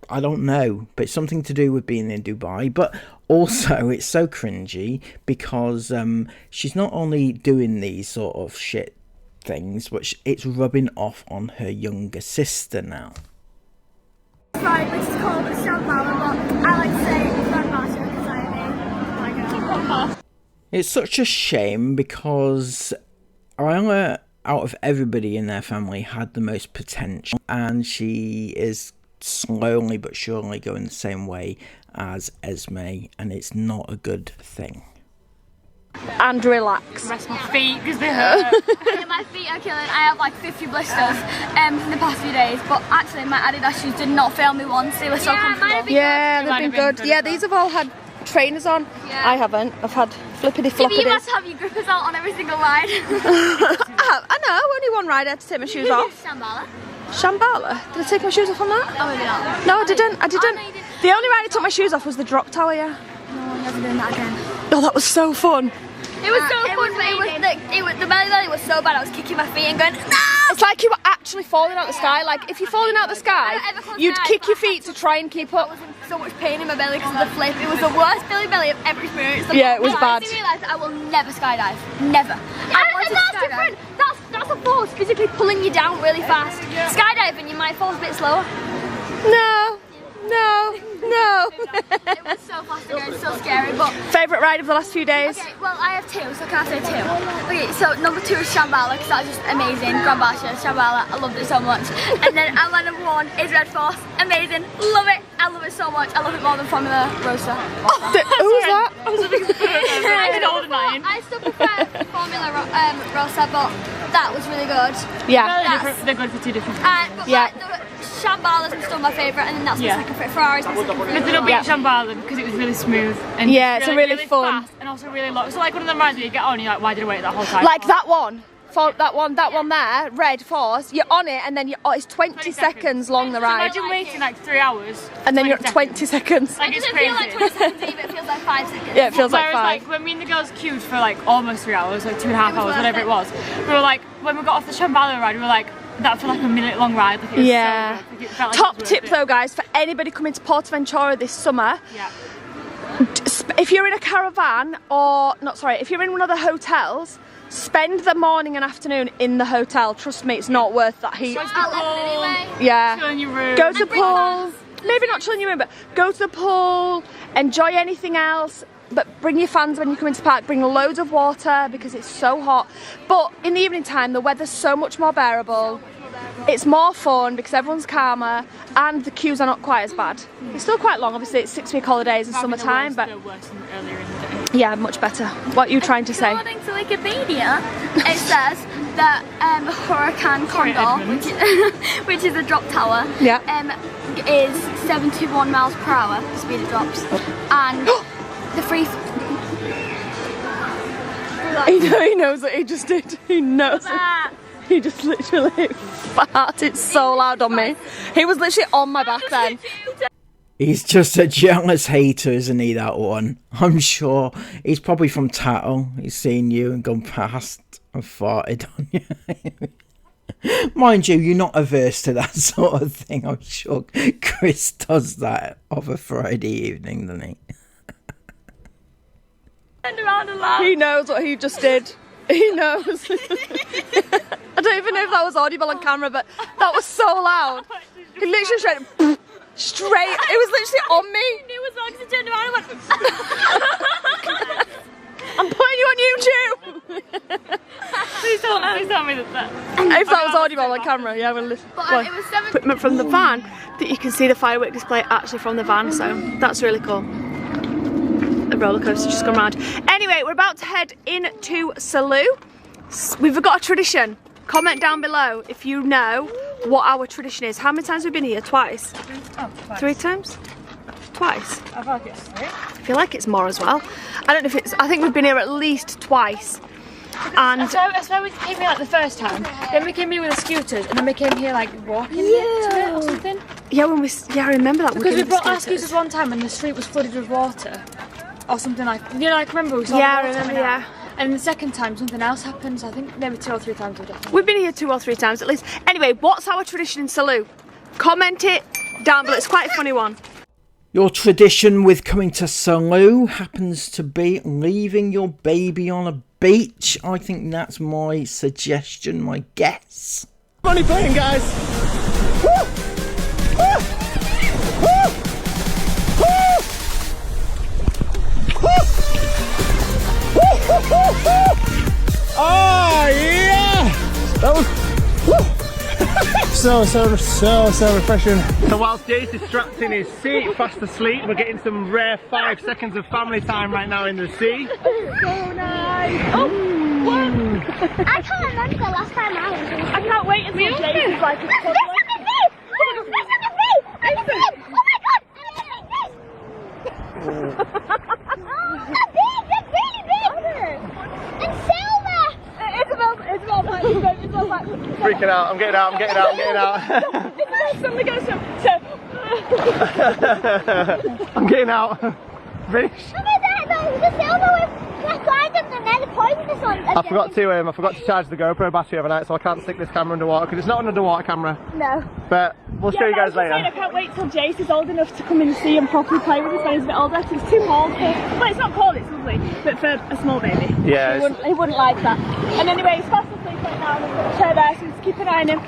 I don't know. But it's something to do with being in Dubai. But also, it's so cringy because she's not only doing these sort of shit things, but it's rubbing off on her younger sister now. Right, which is called the Shambhala, but I like to say Grand Barsha because I am It's such a shame because Ayala, out of everybody in their family, had the most potential, and she is slowly but surely going the same way as Esme, and it's not a good thing. And relax. Rest my feet because they hurt. My feet are killing. I have like 50 blisters in the past few days, but actually my Adidas shoes did not fail me once. They were so comfortable. Yeah, Might they've have been been good. Yeah, these have all had trainers on. Yeah. I haven't. I've had flippity Maybe you floppity. must have your grippers out on every single ride. I know, only one ride I had to take my shoes off. Shambhala? Shambhala? Did I take my shoes off on that? Oh, maybe not. No, I didn't. I didn't. no, you didn't. The only ride I took my shoes off was the drop tower, yeah. No, I'm never doing that again. Oh, that was so fun. It was so fun, but the belly was so bad. I was kicking my feet and going, no! It's like you were actually falling out the sky. Like, if you're falling out the sky, you'd kick your feet to try and keep up. I was in so much pain in my belly because of the flip. It was the worst belly I've ever experienced. Yeah, it was bad. I realised I will never skydive. Never. That's different. That's a force physically pulling you down really fast. Skydiving, you might fall a bit slower. No. It was so fast again, so scary, but... Favourite ride of the last few days? Okay, well, I have two, so can I say two? Okay, so number 2 is Shambhala, because that was just amazing. Grand Barsha, Shambhala, I loved it so much. And then my number 1 is Red Force, amazing, love it. I love it so much. I love it more than Formula Rosa. Who was that? I still prefer Formula Rosa, but that was really good. Yeah. They're good for two different things. But Yeah. Shambhala's still my favourite, and then that's my second favourite. Ferrari's my second But favourite. they don't beat Shambhala because it was really smooth and Yeah, it's really fun. fast and also really long. So like one of them rides where you get on and you're like, why did I wait that whole time? Like that one. That one there, Red Force, you're on it and then it's 20 seconds long the So ride. imagine waiting like 3 hours. And then you're at 20 seconds. Like It it's doesn't crazy. feel like 20 seconds either, it feels like 5 seconds. Yeah, it feels like Whereas 5. like when me and the girls queued for like almost 3 hours, like 2.5 hours, worth whatever it. it was, we were like, when we got off the Shambhala ride, we were like, that felt like a minute long ride. Like, it was Yeah. so good. Like, it felt like Top it was tip worth it. though, guys, for anybody coming to PortAventura this summer, Yeah. if you're in a caravan if you're in one of the hotels, spend the morning and afternoon in the hotel. Trust me, it's not worth that heat. Go to the I love it pool, anyway. Yeah. chill in your room. Go to the bring pool. fans. Maybe not chill in your room, but go to the pool, enjoy anything else. But bring your fans when you come into the park. Bring loads of water because it's so hot. But in the evening time, the weather's so much more bearable. It's more fun because everyone's calmer and the queues are not quite as bad. It's still quite long, obviously it's 6-week holidays in Probably the summertime, worst, but the worst than earlier in the day. yeah, much better. What are you trying to say? According to Wikipedia, it says that Hurricane Condor, which is a drop tower, Yeah. is 71 miles per hour, the speed it drops. And the free... He knows what he just did. He knows. Ah, He just literally farted so loud on me. He was literally on my back then. He's just a jealous hater, isn't he, that one? I'm sure. He's probably from Tattle. He's seen you and gone past and farted on you. Mind you, you're not averse to that sort of thing. I'm sure Chris does that of a Friday evening, doesn't he? Turned around and laughed. He knows what he just did. He knows. I don't even know if that was audible on camera, but that was so loud. He literally straight, it was literally on me. He knew as well because he turned around and went. I'm putting you on YouTube. Please tell me that. If that was audible on camera, yeah, we'll listen. But it was 7. Equipment from the van that you can see the firework display actually from the van, so that's really cool. The roller coaster just gone round. Anyway, we're about to head into Salou. We've got a tradition. Comment down below if you know what our tradition is. How many times have we been here? Twice? Oh, twice. 3 times? Twice? I feel like it's 3. I feel like it's more as well. I don't know if it's, I think we've been here at least twice. And I swear we came here like the first time, then we came here with the scooters, and then we came here like walking to it or something. yeah, I remember that. Because we brought our scooters one time and the street was flooded with water. Or something like, you know, like remember we saw the Yeah, I water remember, coming out. yeah. And the second time something else happened, so I think maybe 2 or 3 times we've done it. We've been here 2 or 3 times at least. Anyway, what's our tradition in Salou? Comment it down below, it's quite a funny one. Your tradition with coming to Salou happens to be leaving your baby on a beach. I think that's my suggestion, my guess. Money playing, guys. Woo! Woo! Woo! Woo! Oh yeah! That was so refreshing. So whilst Jace is strapped in his seat, fast asleep, we're getting some rare 5 seconds of family time right now in the sea. So nice. Oh, what? I can't remember the last time I was here. I can't wait until Jace is like a toddler. Freaking out, I'm getting out. Somebody goes I'm getting out. Finish. I forgot to charge the GoPro battery overnight, so I can't stick this camera underwater because it's not an underwater camera. No. But we'll show you guys later. I can't wait till Jace is old enough to come in the sea and properly play with us when he's a bit older. It's too cold for, well, it's not cold, it's lovely, but for a small baby. Yeah. He wouldn't like that. And anyway, he's fast asleep right now, and I've got a chair there, so just keep an eye on him.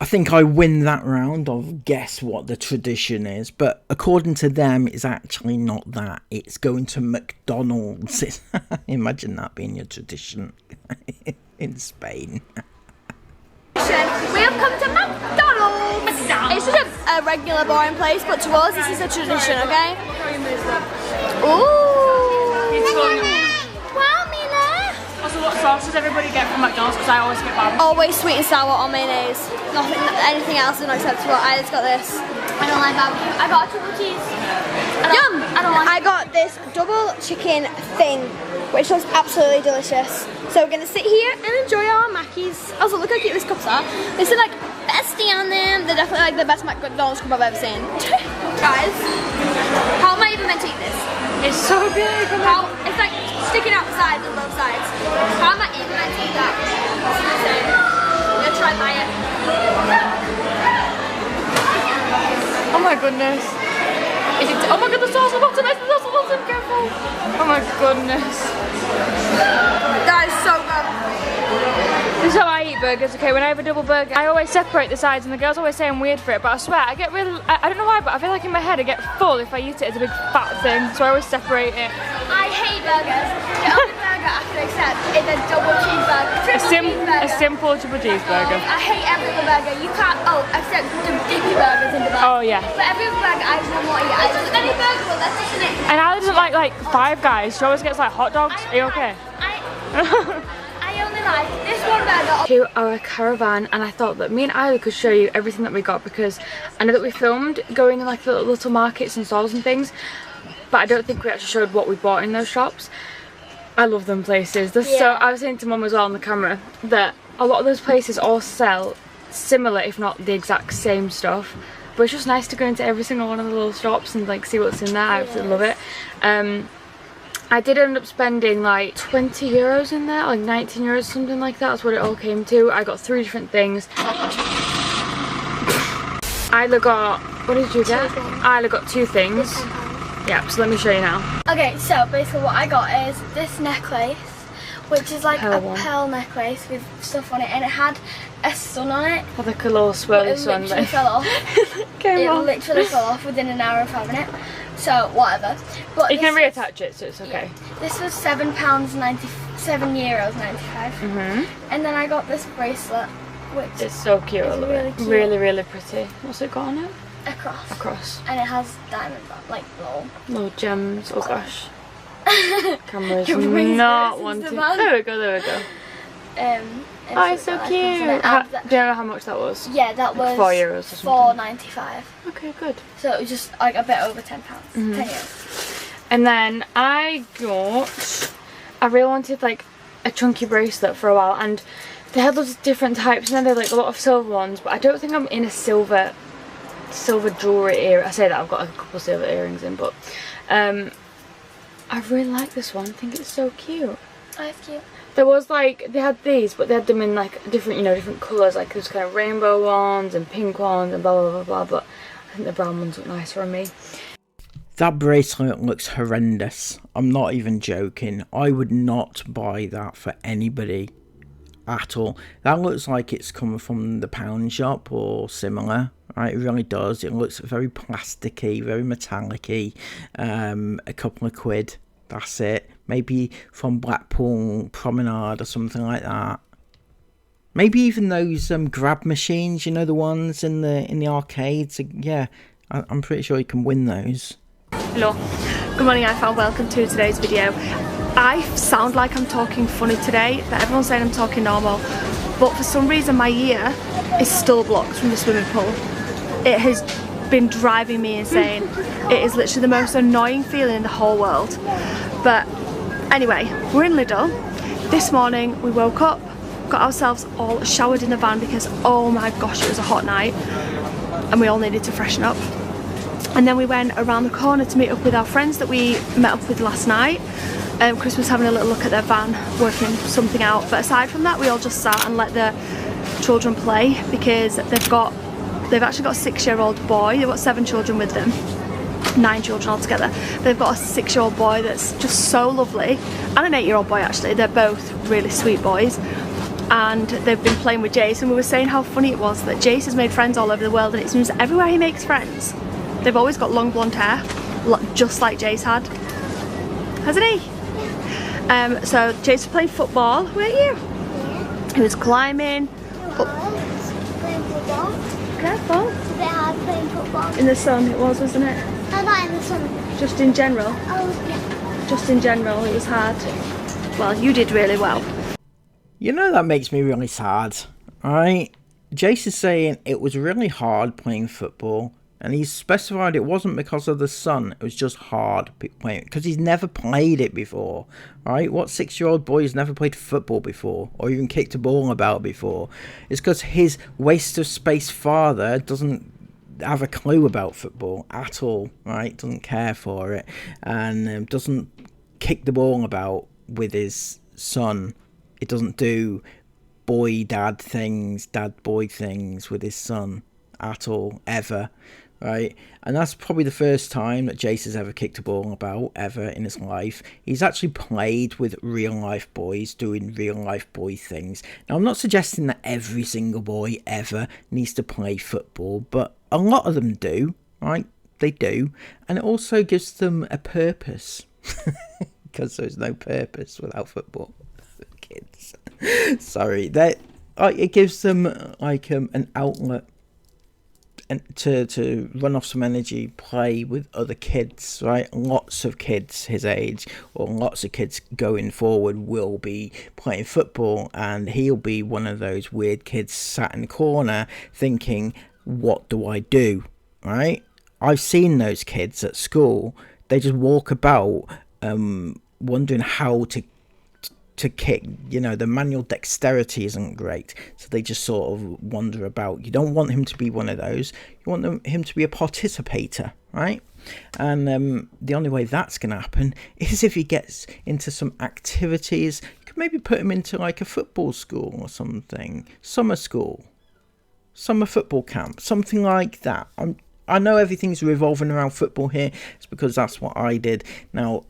I think I win that round of guess what the tradition is, but according to them, it's actually not that. It's going to McDonald's. Imagine that being your tradition in Spain. We have come to McDonald's. It's just a regular boring place, but to us this is a tradition, okay? Ooh. Wow, Mina. Also, what sauce does everybody get from McDonald's? Because I always get barbecue. Always sweet and sour or mayonnaise. Nothing, anything else is not acceptable. I just got this. I don't like barbecue. I got a triple cheese. Yum! I got this double chicken thing, which looks absolutely delicious. So we're gonna sit here and enjoy our Mackies. Also, look how cute these cups are. They say like bestie on them. They're definitely like the best McDonald's cup I've ever seen. Guys, how am I even meant to eat this? It's so big. How? It's like sticking out the sides on both sides. How am I even meant to eat that? That's insane. I'm gonna try and buy it. Oh my goodness. Is it? Oh my god, the sauce on the bottom. The sauce on the bottom. Careful. Oh my goodness. That is so good. This is how I eat burgers, okay? When I have a double burger, I always separate the sides, and the girls always say I'm weird for it, but I swear, I get really, I don't know why, but I feel like in my head I get full if I eat it as a big fat thing, so I always separate it. I hate burgers. The only burger I can accept is a double cheeseburger. A simple triple cheeseburger. I hate every other burger. You can't, except the dippy burgers in the burger. Oh yeah. But every other burger I just don't want to eat. I just any burger with lettuce in it. And Ali doesn't like Five Guys, she always gets like hot dogs. Are you okay? I only like this one burger. To our caravan, and I thought that me and Isla could show you everything that we got, because I know that we filmed going in like the little markets and stalls and things, but I don't think we actually showed what we bought in those shops. I love them places. They're so, I was saying to Mum as well on the camera that a lot of those places all sell similar, if not the exact same stuff. But it's just nice to go into every single one of the little shops and like see what's in there. I absolutely love it. I did end up spending like 20 euros in there, like 19 euros, something like that. That's what it all came to. I got 3 different things. Isla got, what did you get? Isla got 2 things. Yeah, so let me show you now. Okay, so basically what I got is this necklace, which is like a pearl necklace with stuff on it, and it had a sun on it. Had like a little swirly sun. It literally fell off. It literally fell off within an hour of having it. So whatever. But you can reattach it, so it's okay. Yeah, this was €7.95. And then I got this bracelet, which it's so cute. I love it. Really, really pretty. What's it got on it? A cross. A cross. And it has diamonds on, like little gems. Oh gosh. Camera's not wanting. There we go. There we go. Oh, it's so cute. Do you know how much that was? Yeah, that was €4 or something. $4.95. Okay, good. So it was just like a bit over £10. 10 euros. And then I really wanted like a chunky bracelet for a while, and they had lots of different types, and then they had like a lot of silver ones, but I don't think I'm in a silver jewellery era. I say that I've got like a couple of silver earrings in, but I really like this one. I think it's so cute. Oh, it's cute. There was like, they had these, but they had them in like different, you know, different colours, like there's kind of rainbow ones and pink ones and blah blah blah blah, but I think the brown ones look nicer on me. That bracelet looks horrendous. I'm not even joking. I would not buy that for anybody at all. That looks like it's coming from the pound shop or similar. Right, it really does. It looks very plasticky, very metallic-y. A couple of quid. That's it. Maybe from Blackpool Promenade or something like that. Maybe even those grab machines, you know, the ones in the arcades. Yeah, I'm pretty sure you can win those. Hello, good morning iPhone, welcome to today's video. I sound like I'm talking funny today, but everyone's saying I'm talking normal. But for some reason my ear is still blocked from the swimming pool. It has been driving me insane. It is literally the most annoying feeling in the whole world. But anyway, we're in Lidl. This morning we woke up, got ourselves all showered in the van because oh my gosh, it was a hot night and we all needed to freshen up. And then we went around the corner to meet up with our friends that we met up with last night. Chris was having a little look at their van, working something out. But aside from that, we all just sat and let the children play because they've actually got a 6-year-old boy. They've got 7 children with them, 9 children altogether. They've got a 6-year-old boy that's just so lovely, and an 8-year-old boy actually. They're both really sweet boys. And they've been playing with Jace, and we were saying how funny it was that Jace has made friends all over the world, and it seems everywhere he makes friends, they've always got long blonde hair, just like Jace had. Hasn't he? So Jace was playing football, weren't you? Yeah. He was climbing. Playing football. Careful. It's a bit hard playing football. In the sun it was, wasn't it? No, not in the sun. Just in general? Oh, yeah. Just in general, it was hard. Well, you did really well. You know, that makes me really sad, right? Jace is saying it was really hard playing football, and he's specified it wasn't because of the sun, it was just hard playing, because he's never played it before, right? What 6-year-old boy has never played football before, or even kicked a ball about before? It's because his waste of space father doesn't have a clue about football at all, right? Doesn't care for it, and doesn't kick the ball about with his son. It doesn't do boy-dad things, dad-boy things with his son at all, ever, right? And that's probably the first time that Jace has ever kicked a ball about, ever, in his life. He's actually played with real-life boys, doing real-life boy things. Now, I'm not suggesting that every single boy ever needs to play football, but a lot of them do, right? They do. And it also gives them a purpose, because there's no purpose without football. Kids, sorry, it gives them like an outlet and to run off some energy, play with other kids, right? Lots of kids his age, or lots of kids going forward, will be playing football, and he'll be one of those weird kids sat in the corner thinking, what do I do, right? I've seen those kids at school. They just walk about wondering how to to kick. You know, the manual dexterity isn't great, so they just sort of wander about. You don't want him to be one of those. You want him to be a participator, right? And the only way that's going to happen is if he gets into some activities. You could maybe put him into like a football school or something, summer school, summer football camp, something like that. I know everything's revolving around football here. It's because that's what I did. Now,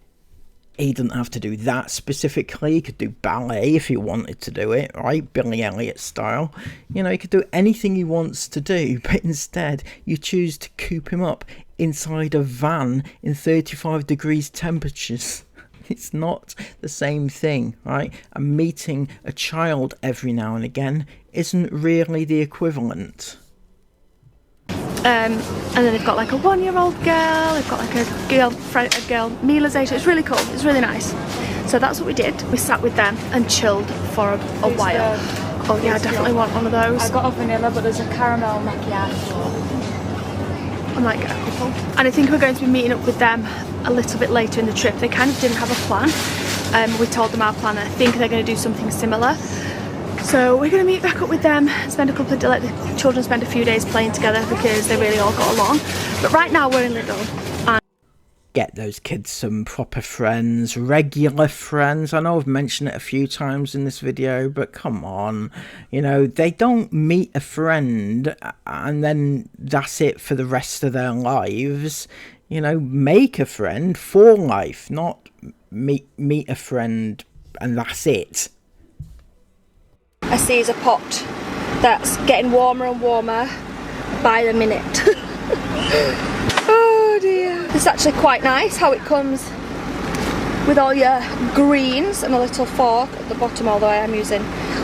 he doesn't have to do that specifically. He could do ballet if he wanted to do it, right? Billy Elliot style. You know, he could do anything he wants to do, but instead you choose to coop him up inside a van in 35 degrees temperatures. It's not the same thing, right? And meeting a child every now and again isn't really the equivalent. And then they've got like a 1-year-old girl, they've got like a girl Mila's age. It's really cool, it's really nice. So that's what we did. We sat with them and chilled for a while. Oh yeah, I definitely want one of those. I got a vanilla, but there's a caramel macchiato. I might get a couple. And I think we're going to be meeting up with them a little bit later in the trip. They kind of didn't have a plan. We told them our plan, and I think they're going to do something similar. So we're going to meet back up with them, spend a couple of, let the children spend a few days playing together because they really all got along. But right now we're in Lidl. And get those kids some proper friends, regular friends. I know I've mentioned it a few times in this video, but come on. You know, they don't meet a friend and then that's it for the rest of their lives. You know, make a friend for life, not meet a friend and that's it. a Caesar pot that's getting warmer and warmer by the minute. Oh dear. It's actually quite nice how it comes with all your greens and a little fork at the bottom, although I am using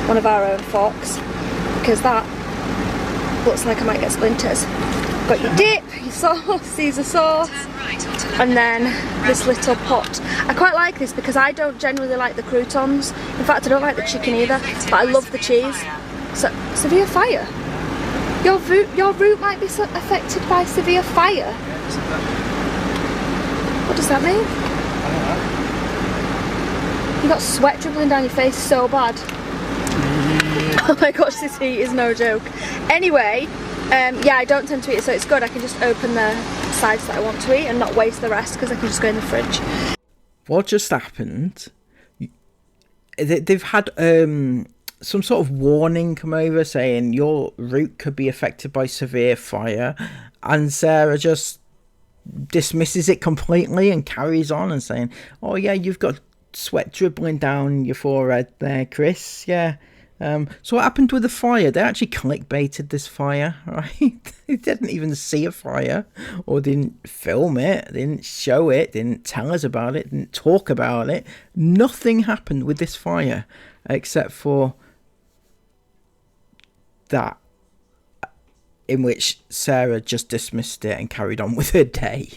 one of our own forks because that looks like I might get splinters. Got your dip, your sauce, Caesar sauce, and then this little pot. I quite like this because I don't generally like the croutons. In fact, I don't like the chicken either, but I love the cheese. So, severe fire. Your route might be affected by severe fire. What does that mean? You got sweat dribbling down your face so bad. Oh my gosh, this heat is no joke. Anyway, yeah, I don't tend to eat it, so it's good. I can just open the sides that I want to eat and not waste the rest because I can just go in the fridge. What just happened? They've had some sort of warning come over saying your route could be affected by severe fire, and Sarah just dismisses it completely and carries on and saying, oh yeah, you've got sweat dribbling down your forehead there, Chris. Yeah. So what happened with the fire? They actually clickbaited this fire, right? They didn't even see a fire, or didn't film it, didn't show it, didn't tell us about it, didn't talk about it. Nothing happened with this fire except for that, in which Sarah just dismissed it and carried on with her day.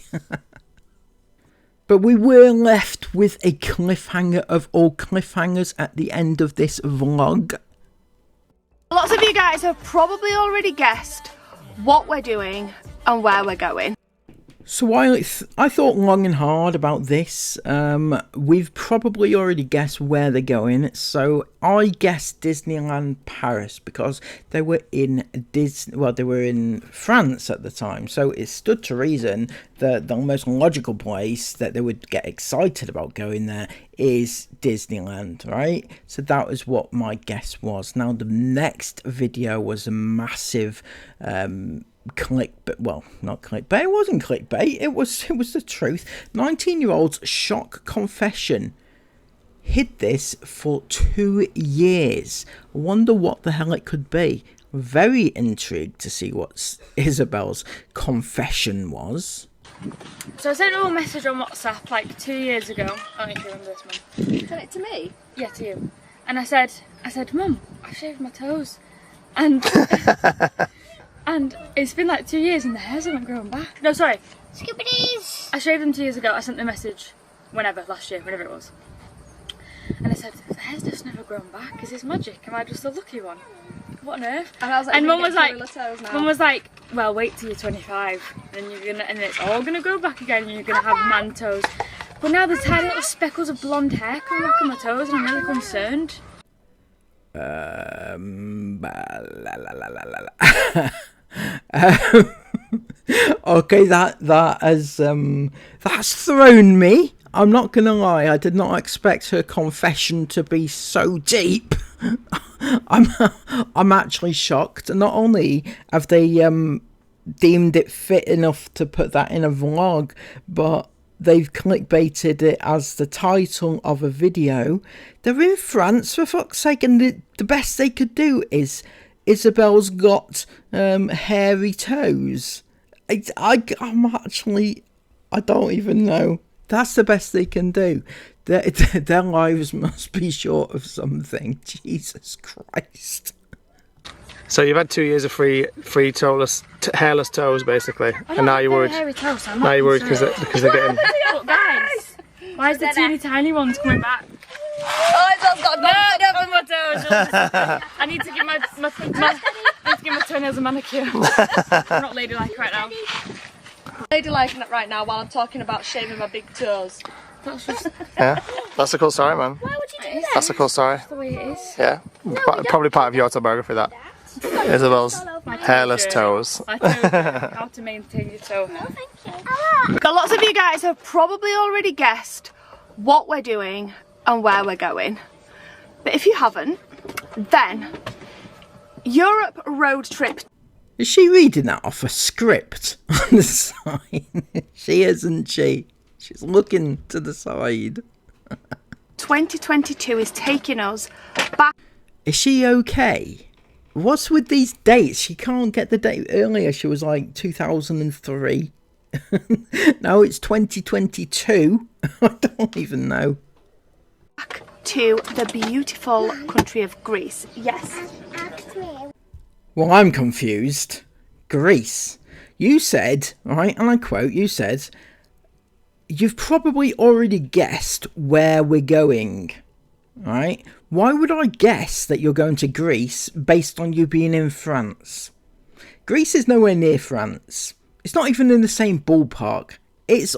But we were left with a cliffhanger of all cliffhangers at the end of this vlog. Lots of you guys have probably already guessed what we're doing and where we're going. So I thought long and hard about this. We've probably already guessed where they're going. So I guessed Disneyland Paris because they were in they were in France at the time. So it stood to reason that the most logical place that they would get excited about going there is Disneyland, right? So that was what my guess was. Now the next video was a massive clickbait. Well, not clickbait. It wasn't clickbait. It was the truth. 19-year-old's shock confession. Hid this for 2 years. I wonder what the hell it could be. Very intrigued to see what Isabel's confession was. So I sent a little message on WhatsApp like 2 years ago. I don't know if you remember this one. You sent it to me? Yeah, to you. And I said, Mum, I shaved my toes. And and it's been like 2 years and the hairs haven't grown back. No, sorry. Scoopities! I shaved them 2 years ago. I sent the message last year, whenever it was. And I said, the hair's just never grown back. Is this magic? Am I just a lucky one? What on earth? And I was like, and Mum was like, well, wait till you're 25 and it's all gonna grow back again and you're gonna have man toes. But now there's tiny little speckles of blonde hair coming back on my toes and I'm really concerned. Okay, that's thrown me. I'm not gonna lie, I did not expect her confession to be so deep. I'm actually shocked. Not only have they deemed it fit enough to put that in a vlog, but they've clickbaited it as the title of a video. They're in France, for fuck's sake, and the best they could do is Isabel's got hairy toes. I'm actually, I don't even know. That's the best they can do. Their lives must be short of something. Jesus Christ. So you've had 2 years of free toeless, hairless toes, basically, and now you're worried. Now you're worried because they're getting. But guys, why is the teeny tiny ones coming back? Oh, it's got No, my toes. I need to give my toenails a manicure. I'm not ladylike right now. ladylike right now while I'm talking about shaving my big toes. That's just Yeah, that's a cool story, man. Why would you do that? That's a cool story. the way it is. Yeah, probably part of your autobiography, that. Isabel's hairless toes. I told you how to maintain your toe. No, thank you. Now, lots of you guys have probably already guessed what we're doing and where we're going. But if you haven't, then Europe road trip. Is she reading that off a script on the side? She isn't she? She's looking to the side. 2022 is taking us back. Is she okay? What's with these dates? She can't get the date. Earlier she was like 2003. Now it's 2022. I don't even know. Back to the beautiful country of Greece. Yes. Well, I'm confused. Greece. You said, right, and I quote, you said, you've probably already guessed where we're going, right? Why would I guess that you're going to Greece based on you being in France? Greece is nowhere near France. It's not even in the same ballpark. It's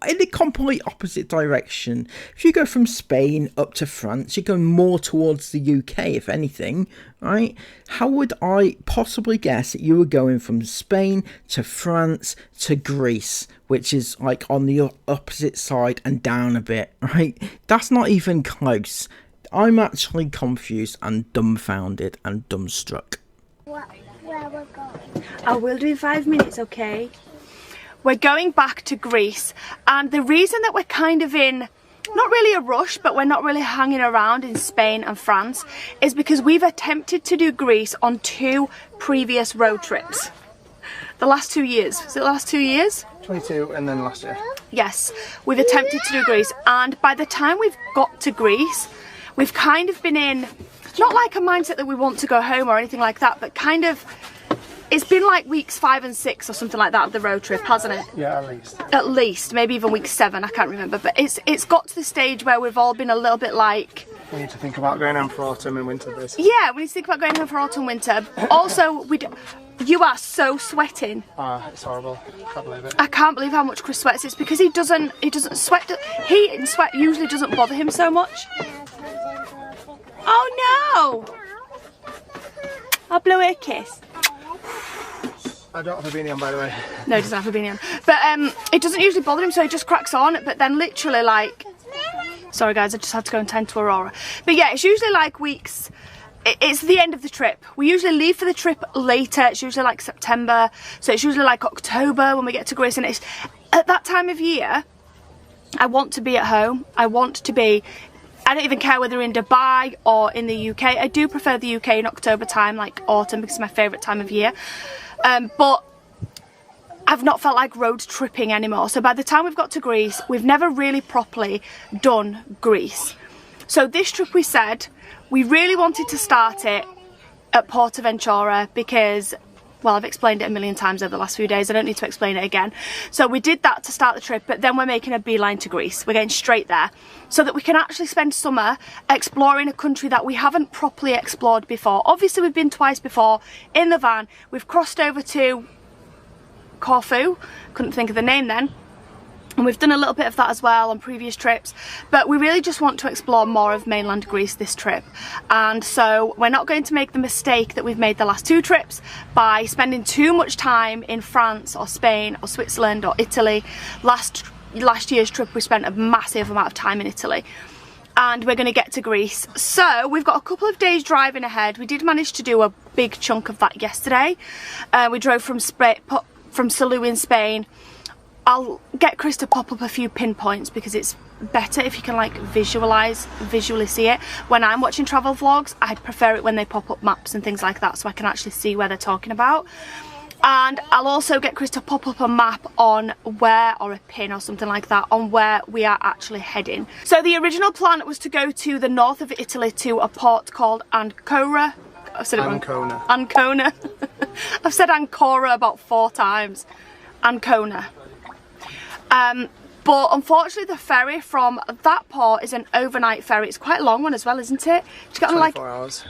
in the complete opposite direction. If you go from Spain up to France, you're going more towards the UK, if anything, right? How would I possibly guess that you were going from Spain to France to Greece, which is like on the opposite side and down a bit, right? That's not even close. I'm actually confused and dumbfounded and dumbstruck. Where we're going? I will do in 5 minutes, okay? We're going back to Greece, and the reason that we're kind of in, not really a rush, but we're not really hanging around in Spain and France, is because we've attempted to do Greece on 2 previous road trips. The last 2 years. Was it the last 2 years? 22 and then last year. Yes, we've attempted to do Greece, and by the time we've got to Greece, we've kind of been in, not like a mindset that we want to go home or anything like that, but kind of, it's been like weeks 5 and 6 or something like that of the road trip, hasn't it? Yeah, at least. At least, maybe even week 7, I can't remember. But it's got to the stage where we've all been a little bit like... We need to think about going home for autumn and winter, basically. Yeah, we need to think about going home for autumn, winter. Also, you are so sweating. It's horrible. I can't believe it. I can't believe how much Chris sweats. It's because he doesn't sweat. Heat and sweat usually doesn't bother him so much. Oh no! I'll blow it a kiss. I don't have a beanie on, by the way. No, he doesn't have a beanie on. But it doesn't usually bother him, so he just cracks on. But then literally like... Sorry guys, I just had to go and tend to Aurora. But yeah, it's usually like weeks... It's the end of the trip. We usually leave for the trip later. It's usually like September. So it's usually like October when we get to Greece. And it's at that time of year, I want to be at home. I want to be... I don't even care whether in Dubai or in the UK. I do prefer the UK in October time, like autumn, because it's my favourite time of year. But I've not felt like road tripping anymore. So by the time we've got to Greece, we've never really properly done Greece. So this trip we said, we really wanted to start it at PortAventura because, well, I've explained it a million times over the last few days. I don't need to explain it again. So we did that to start the trip, but then we're making a beeline to Greece. We're getting straight there so that we can actually spend summer exploring a country that we haven't properly explored before. Obviously, we've been twice before in the van. We've crossed over to Corfu. Couldn't think of the name then. And we've done a little bit of that as well on previous trips, but we really just want to explore more of mainland Greece this trip. And so we're not going to make the mistake that we've made the last 2 trips by spending too much time in France or Spain or Switzerland or Italy. Last year's trip we spent a massive amount of time in Italy, and we're going to get to Greece. So we've got a couple of days driving ahead. We did manage to do a big chunk of that yesterday. We drove from Salou in Spain. I'll get Chris to pop up a few pinpoints because it's better if you can like visually see it. When I'm watching travel vlogs, I prefer it when they pop up maps and things like that, so I can actually see where they're talking about. And I'll also get Chris to pop up a map on where, or a pin or something like that, on where we are actually heading. So the original plan was to go to the north of Italy to a port called Ancora. I've said it wrong. Ancona. I've said Ancora about 4 times. Ancona. But unfortunately the ferry from that port is an overnight ferry. It's quite a long one as well, isn't it? It's got 24 hours.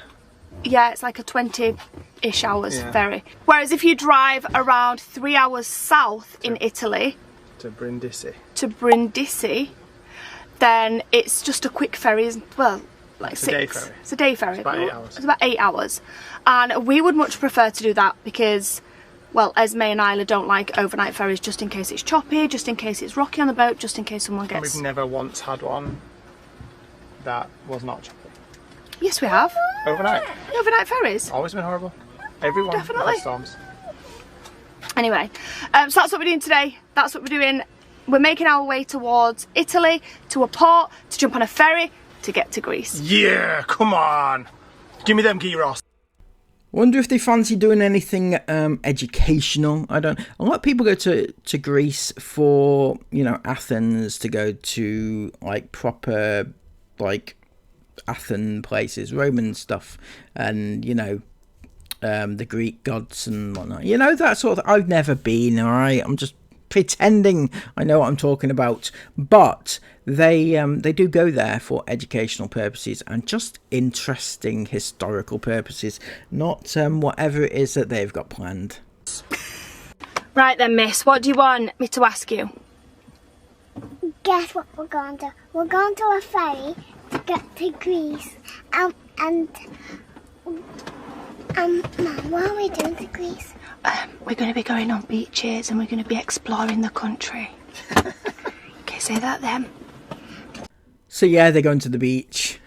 Yeah, it's like a 20-ish hours ferry. Whereas if you drive around 3 hours south in Italy to Brindisi, then it's just a quick ferry, well, like it's a day ferry. It's a day ferry. It's about 8 hours. It's about 8 hours. And we would much prefer to do that because, well, Esme and Isla don't like overnight ferries, just in case it's choppy, just in case it's rocky on the boat, just in case someone gets... And we've never once had one that was not choppy. Yes, we have. Overnight. Overnight ferries. Always been horrible. Everyone. Definitely. Storms. Anyway, so that's what we're doing today. That's what we're doing. We're making our way towards Italy, to a port, to jump on a ferry, to get to Greece. Yeah, come on. Give me them gyros. Wonder if they fancy doing anything educational. A lot of people go to Greece for, you know, Athens, to go to like proper like Athens places, Roman stuff, and you know, the Greek gods and whatnot. You know, that sort of. I've never been. All right, I'm just pretending I know what I'm talking about, but they do go there for educational purposes and just interesting historical purposes, not whatever it is that they've got planned. Right then, miss, what do you want me to ask you? Guess what we're going to? We're going to a ferry to get to Greece. Mum, what are we doing to Greece? We're going to be going on beaches and we're going to be exploring the country. Okay, say that then. So yeah, they're going to the beach.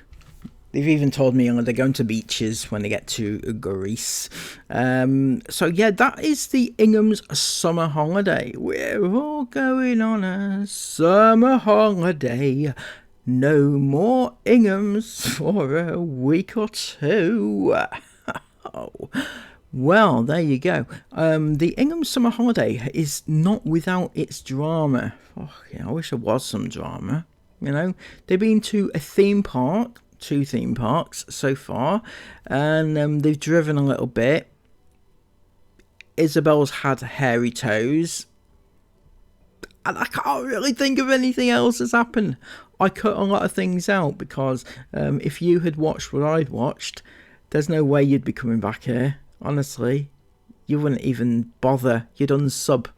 They've even told me they're going to beaches when they get to Greece. So yeah, that is the Ingham's summer holiday. We're all going on a summer holiday. No more Inghams for a week or two. Oh. Well, there you go. The Ingham summer holiday is not without its drama. Oh, yeah, I wish there was some drama. You know, they've been to a theme park, 2 theme parks so far, and they've driven a little bit. Isabel's had hairy toes, and I can't really think of anything else that's happened. I cut a lot of things out because if you had watched what I'd watched, there's no way you'd be coming back here. Honestly, you wouldn't even bother. You'd unsub.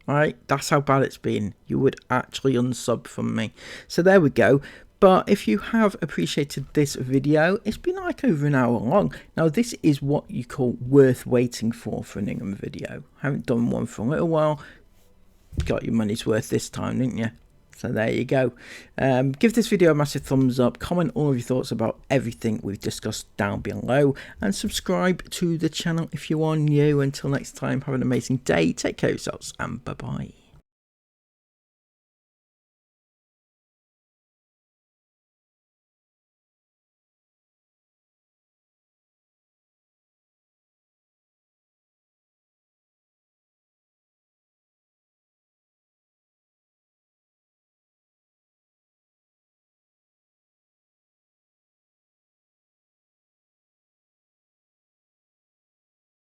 Alright, that's how bad it's been. You would actually unsub from me. So there we go. But if you have appreciated this video, it's been like over an hour long. Now this is what you call worth waiting for an Ingham video. I haven't done one for a little while. Got your money's worth this time, didn't you? So there you go. Give this video a massive thumbs up. Comment all of your thoughts about everything we've discussed down below. And subscribe to the channel if you are new. Until next time, have an amazing day. Take care of yourselves and bye-bye.